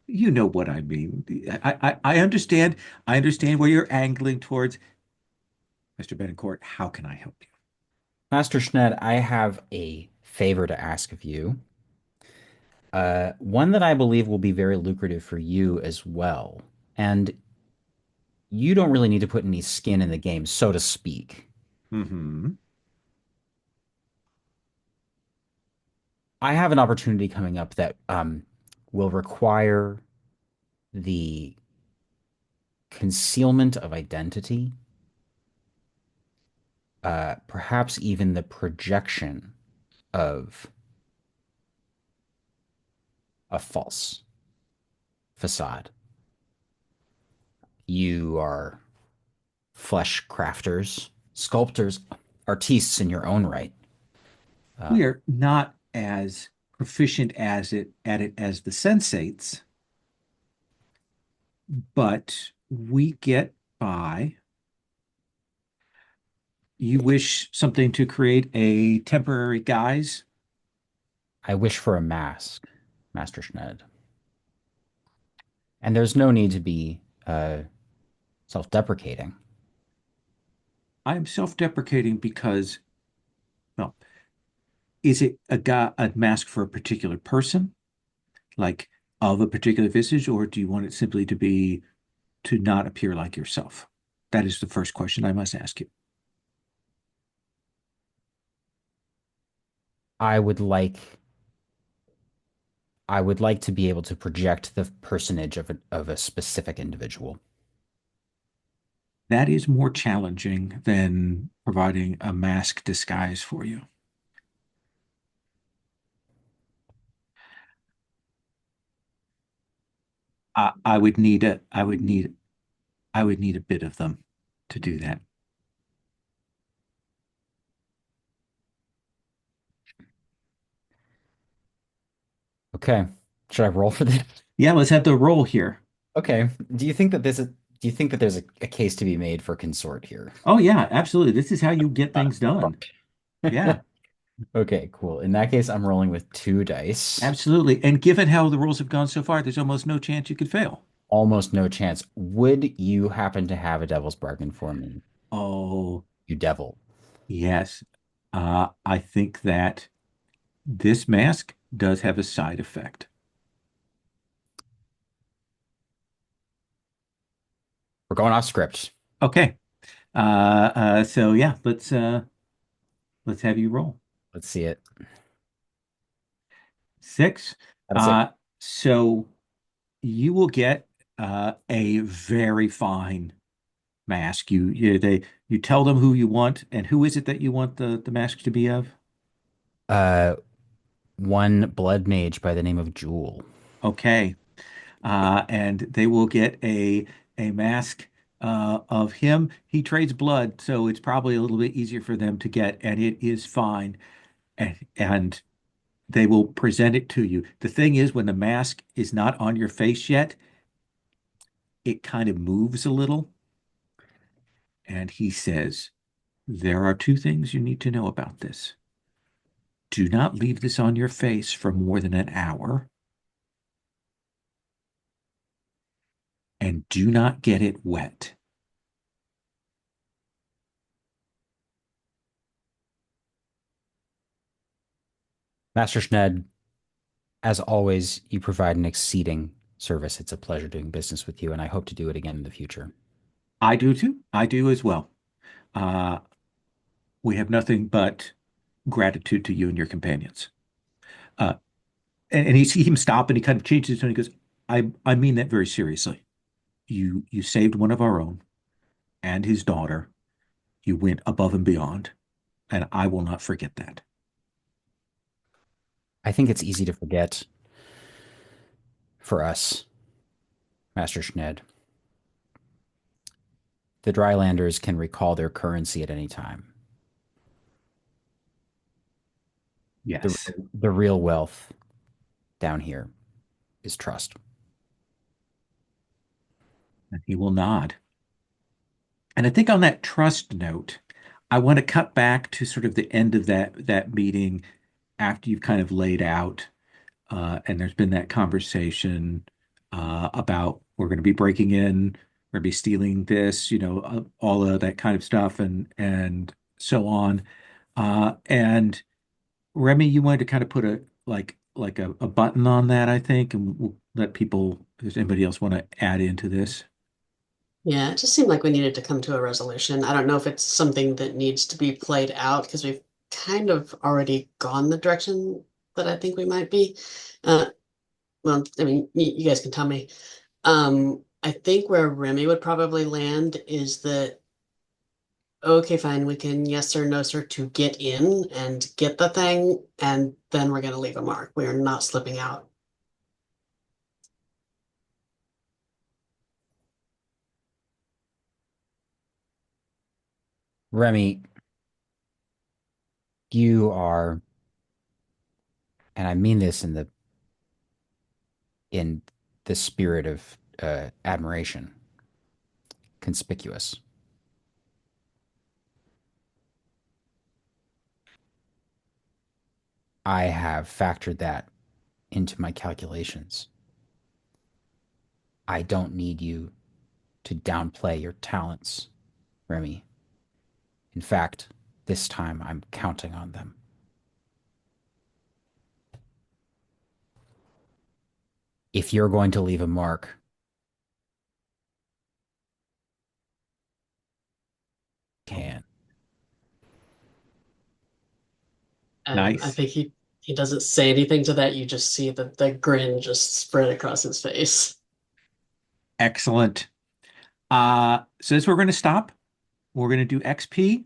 You know what I mean. I understand. I understand where you're angling towards. Mr. Betancourt, how can I help you? Master Schned, I have a favor to ask of you. One that I believe will be very lucrative for you as well. And you don't really need to put any skin in the game, so to speak. Hmm. I have an opportunity coming up that will require the concealment of identity, perhaps even the projection of a false facade. You are flesh crafters, sculptors, artistes in your own right. Uh, We are not as proficient at it as the sensates, but we get by. You wish something to create a temporary guise? I wish for a mask, Master Schned. And there's no need to be self-deprecating. I am self-deprecating because, well, is it a mask for a particular person, like of a particular visage, or do you want it simply to be to not appear like yourself? That is the first question I must ask you. I would like I would like to be able to project the personage of a specific individual. That is more challenging than providing a mask disguise for you. I would need I would need a bit of them to do that. Okay. Should I roll for this? Yeah, let's have the roll here. Okay. Do you think that there's a case to be made for consort here? Oh yeah, absolutely. This is how you get things done. Yeah, Okay, cool. In that case, I'm rolling with two dice. absolutely. And given how the rolls have gone so far, there's almost no chance you could fail. Almost no chance. Would you happen to have a devil's bargain for me, Oh, you devil? yes. I think that this mask does have a side effect. We're going off script. Okay. So yeah, let's have you roll. Let's see it. Six. That's it. So you will get a very fine mask. You tell them who you want, and who is it that you want the mask to be of? Uh, One blood mage by the name of Jewel. Okay. And they will get a mask of him. He trades blood, so it's probably a little bit easier for them to get, and it is fine. And they will present it to you. The thing is, when the mask is not on your face yet, it kind of moves a little. And he says, "There are two things you need to know about this. Do not leave this on your face for more than an hour, and do not get it wet." Master Schned, as always, you provide an exceeding service. It's a pleasure doing business with you, and I hope to do it again in the future. I do too. I do as well. Uh, we have nothing but gratitude to you and your companions. Uh, and he see him stop and he kind of changes his tone. He goes, I mean that very seriously. You saved one of our own and his daughter. You went above and beyond, and I will not forget that. I think it's easy to forget for us, Master Schned. The Drylanders can recall their currency at any time. The, Yes. the real wealth down here is trust. And he will nod. And I think on that trust note, I want to cut back to sort of the end of that meeting after you've kind of laid out and there's been that conversation about we're going to be breaking in, we're going to be stealing this, all of that kind of stuff, and so on. And Remy, you wanted to kind of put a button on that, I think, and we'll let people. Does anybody else want to add into this? Yeah, it just seemed like we needed to come to a resolution. I don't know if it's something that needs to be played out because we've kind of already gone the direction that I think we might be. Uh, well, I mean, you guys can tell me. I think where Remy would probably land is that, okay, fine, we can yes sir, no sir to get in and get the thing, and then we're going to leave a mark. We are not slipping out. Remy, you are, and I mean this in the spirit of admiration, conspicuous. I have factored that into my calculations. I don't need you to downplay your talents, Remy. In fact, this time I'm counting on them. If you're going to leave a mark, can. And I Nice. think he doesn't say anything to that. You just see the grin just spread across his face. Excellent. So that's where we're going to stop. We're going to do XP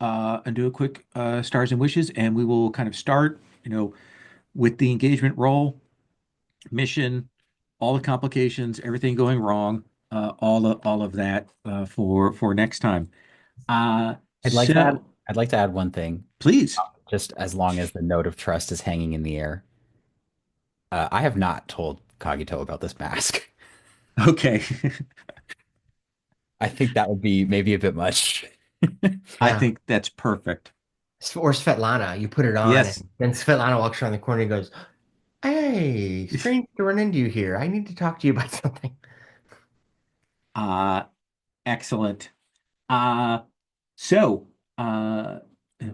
and do a quick stars and wishes, and we will kind of start, with the engagement roll, mission, all the complications, everything going wrong, all of that for next time. Uh, I'd like to add, so I'd like to add one thing, please. just as long as the note of trust is hanging in the air. I have not told Kagito about this mask. Okay. I think that would be maybe a bit much. I Yeah. think that's perfect. Or Svetlana, you put it on, Yes. and then Svetlana walks around the corner and goes, "Hey, strange to run into you here. I need to talk to you about something." Uh, excellent. Uh, so uh,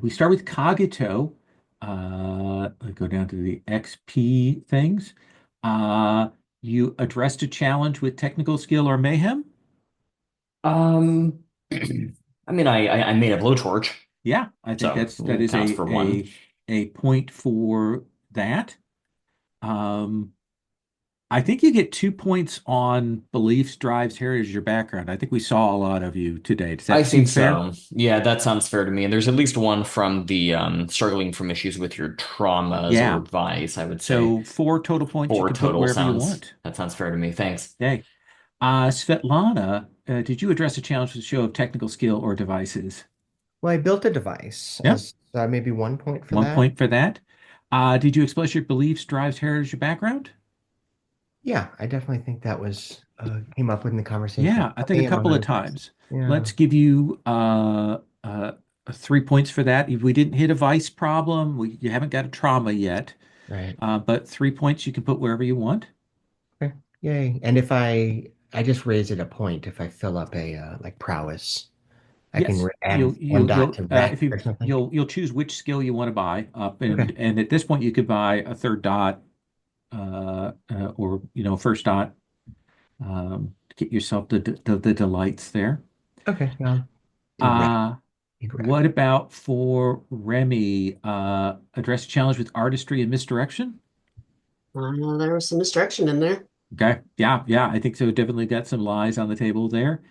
we start with Cogito. Let's go down to the XP things. Uh, you addressed a challenge with technical skill or mayhem. Um, I mean, I made a blowtorch, Yeah, I think so that is counts for one. a point for that. Um, I think you get 2 points on beliefs, drives, heritage, your background. I think we saw a lot of you today. Does I that seem think fair? so. Yeah, that sounds fair to me. And there's at least one from the struggling from issues with your traumas or Yeah. vice, I would say. So 4 total points you Four can put total wherever you sounds want. that sounds fair to me. Thanks. Okay. Svetlana, did you address a challenge with the show of technical skill or devices? Well, I built a device Yeah, as maybe 1 point for one that. point for that. Did you express your beliefs, drives, heritage, your background? Yeah, I definitely think that was came up in the conversation. Yeah, I think a Me and couple of 100%. times. Yeah, Let's give you 3 points for that. If we didn't hit a vice problem, you haven't got a trauma yet, right. but 3 points you can put wherever you want. Okay. Yay. And if I just raise it a point if I fill up a like prowess, I can Yes, add one dot to if Vex you or something. you'll choose which skill you want to buy up, Okay. and at this point you could buy a third dot, or first dot, to get yourself the delights there. Okay. Yeah. Erect. Uh, Erect. what about for Remy? Address challenge with artistry and misdirection? There was some misdirection in there. Okay. Yeah, yeah, I think so. Definitely got some lies on the table there.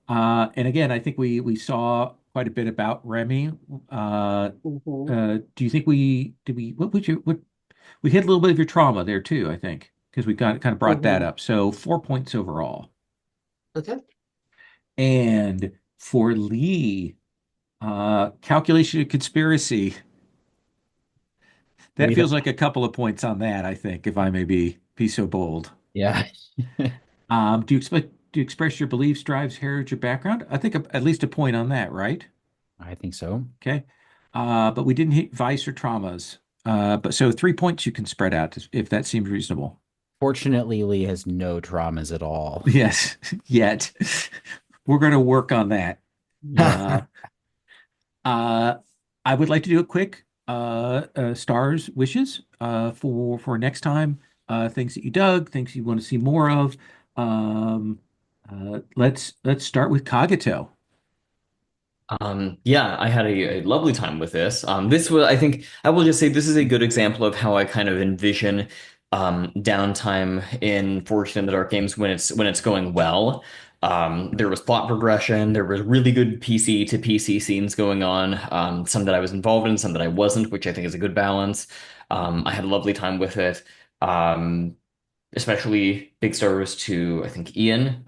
And again, I think we saw quite a bit about Remy. Uh, Hmm. do you think we did we what would you what we hit a little bit of your trauma there too, I think, because we got kind of brought that Hmm. up. So 4 points overall. Okay. And for Lee, calculation of conspiracy, that We don't. feels like a couple of points on that, I think, if I may be so bold. Yeah, Do you express your beliefs, drives, heritage, or background? I think at least a point on that, right? I think so. Okay. But we didn't hit vice or traumas. But so 3 points you can spread out if that seems reasonable. Fortunately, Lee has no traumas at all. Yes, yet. We're going to work on that. Uh, uh, I would like to do a quick stars wishes for next time. Things that you dug, things you want to see more of. Um, let's start with Cogito. Yeah, I had a lovely time with this. This was, I think, I will just say this is a good example of how I kind of envision downtime in Fortune in the Dark games when it's going well. There was plot progression, there was really good PC to PC scenes going on, some that I was involved in, some that I wasn't, which I think is a good balance. I had a lovely time with it. Especially big stars to I think Ian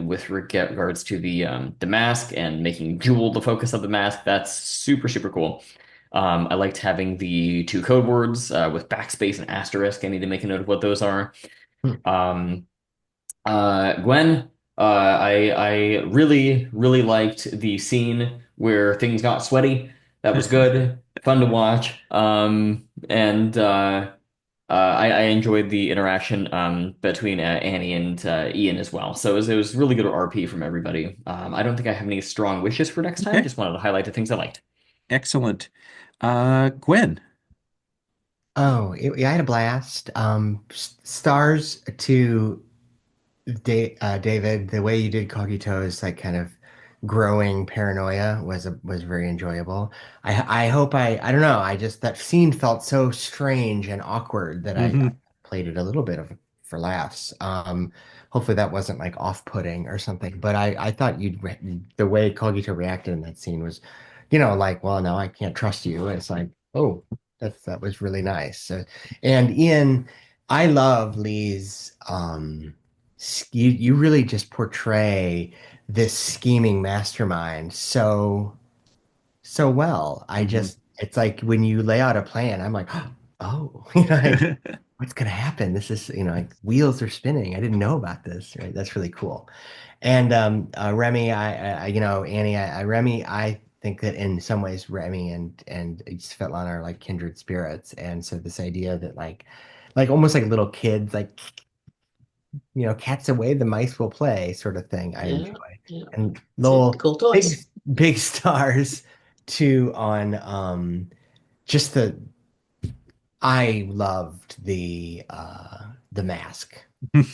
with regards to the mask and making Jewel the focus of the mask. That's super cool. I liked having the two code words with backspace and asterisk. I need to make a note of what those are. Um, Gwen, I really liked the scene where things got sweaty. That was good, fun to watch. And I enjoyed the interaction between Annie and Ian as well. So it was really good RP from everybody. I don't think I have any strong wishes for next time. Okay, Just wanted to highlight the things I liked. excellent. Gwen. Oh, yeah, I had a blast. Stars to David, the way you did Cogito's like kind of growing paranoia was very enjoyable. I hope I don't know. I just that scene felt so strange and awkward that I Hmm. played it a little bit of for laughs. Hopefully that wasn't like off-putting or something. But I thought the way Cogito reacted in that scene was, like, well, no, I can't trust you. It's like, oh, that was really nice. And Ian, I love Lee's. You really just portray this scheming mastermind so well. Hmm. It's like when you lay out a plan, I'm like, oh, like what's gonna happen? This is, like wheels are spinning. I didn't know about this, right? That's really cool. And Remy, Annie, Remy, I think that in some ways Remy and Svetlana are like kindred spirits, and so this idea that like almost like little kids, like cats away, the mice will play sort of thing I Yeah. enjoy. Yeah. And See, little cool big toys. big stars too on just the I loved the mask.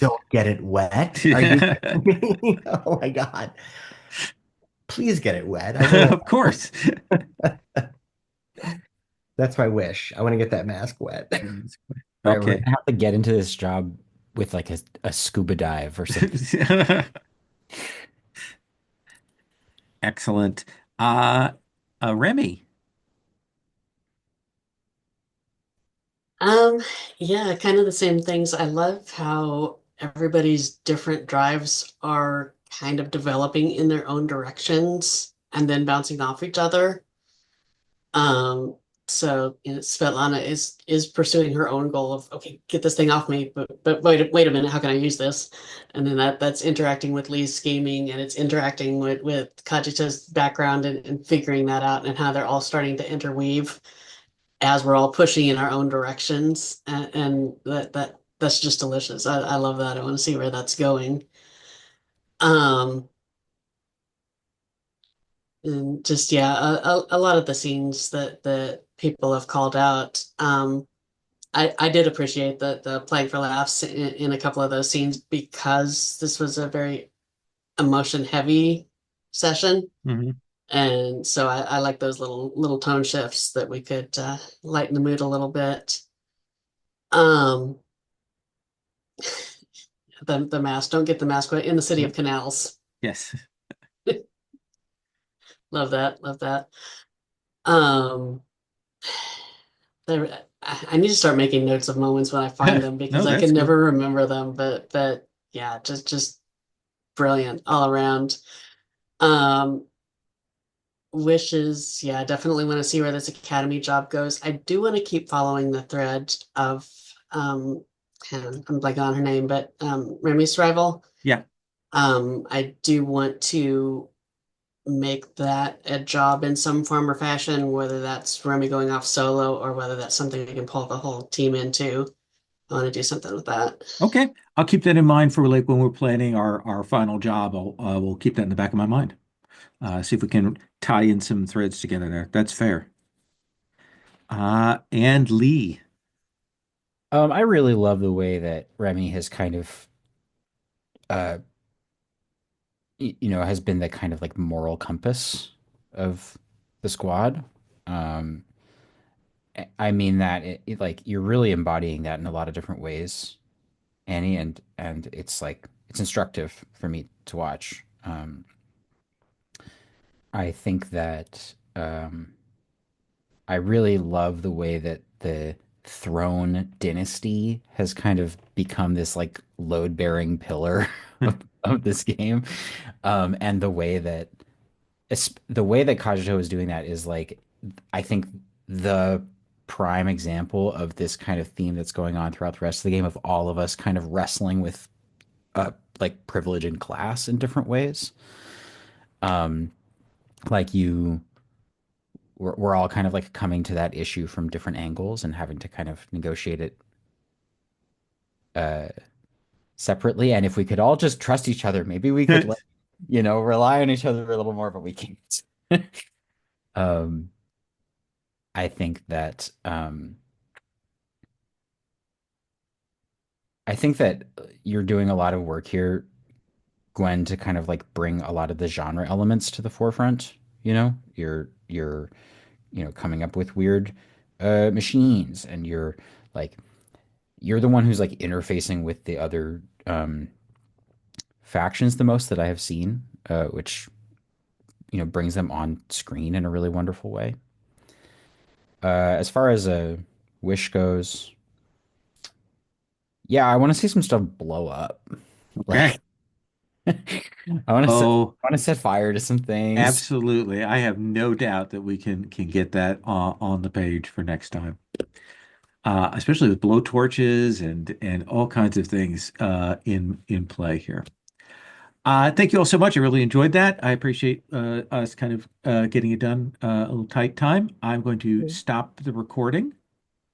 Don't get it wet. Are you Yeah, kidding me? Oh my God. Please get it wet. I want of course. that's my wish. I want to get that mask wet. All right, we're Okay. gonna have to get into this job with like a scuba dive or something. Excellent. Uh, Remy. Um, yeah, kind of the same things. I love how everybody's different drives are kind of developing in their own directions and then bouncing off each other. Um, so Svetlana is pursuing her own goal of okay, get this thing off me, but wait a minute, how can I use this? And then that's interacting with Lee's scheming and it's interacting with Kajita's background and figuring that out and how they're all starting to interweave as we're all pushing in our own directions, and that's just delicious. I love that. I want to see where that's going. Um, and just yeah, a lot of the scenes that people have called out. I did appreciate the playing for laughs in a couple of those scenes because this was a very emotion heavy session. Mhm. And so I like those little tone shifts that we could lighten the mood a little bit. Um, the mask. Don't get the mask wet in the city of Yep. canals. Yes. Love that. Love that. Um, I need to start making notes of moments when I find them because No, I that's can cool. never remember them. But yeah, just brilliant all around. Um, wishes, yeah, definitely want to see where this academy job goes. I do want to keep following the thread of I'm blanking on her name, but Remy's rival. Yeah. I do want to make that a job in some form or fashion, whether that's Remy going off solo or whether that's something we can pull the whole team into. I want to do something with that. Okay. I'll keep that in mind for like when we're planning our final job. We'll keep that in the back of my mind. See if we can tie in some threads together there. That's fair. And Lee. I really love the way that Remy has kind of uh has been the kind of like moral compass of the squad. Um, I mean that like you're really embodying that in a lot of different ways, Annie, and it's like it's instructive for me to watch. I think that I really love the way that the throne dynasty has kind of become this like load-bearing pillar of this game. And the way that Kajito is doing that is like I think the prime example of this kind of theme that's going on throughout the rest of the game of all of us kind of wrestling with like privilege and class in different ways. Um, like we're all kind of like coming to that issue from different angles and having to kind of negotiate it uh separately. And if we could all just trust each other, maybe we could like, rely on each other a little more, but we can't. Um, I think that you're doing a lot of work here, Gwen, to kind of like bring a lot of the genre elements to the forefront. You're coming up with weird machines, and like you're the one who's like interfacing with the other factions the most that I have seen, which brings them on screen in a really wonderful way. As far as a wish goes, yeah, I want to see some stuff blow up. Okay. Like Oh, I want to set fire to some things. absolutely. I have no doubt that we can get that on the page for next time. Especially with blow torches and all kinds of things in play here. Thank you all so much. I really enjoyed that. I appreciate us kind of getting it done a little tight time. I'm going to stop the recording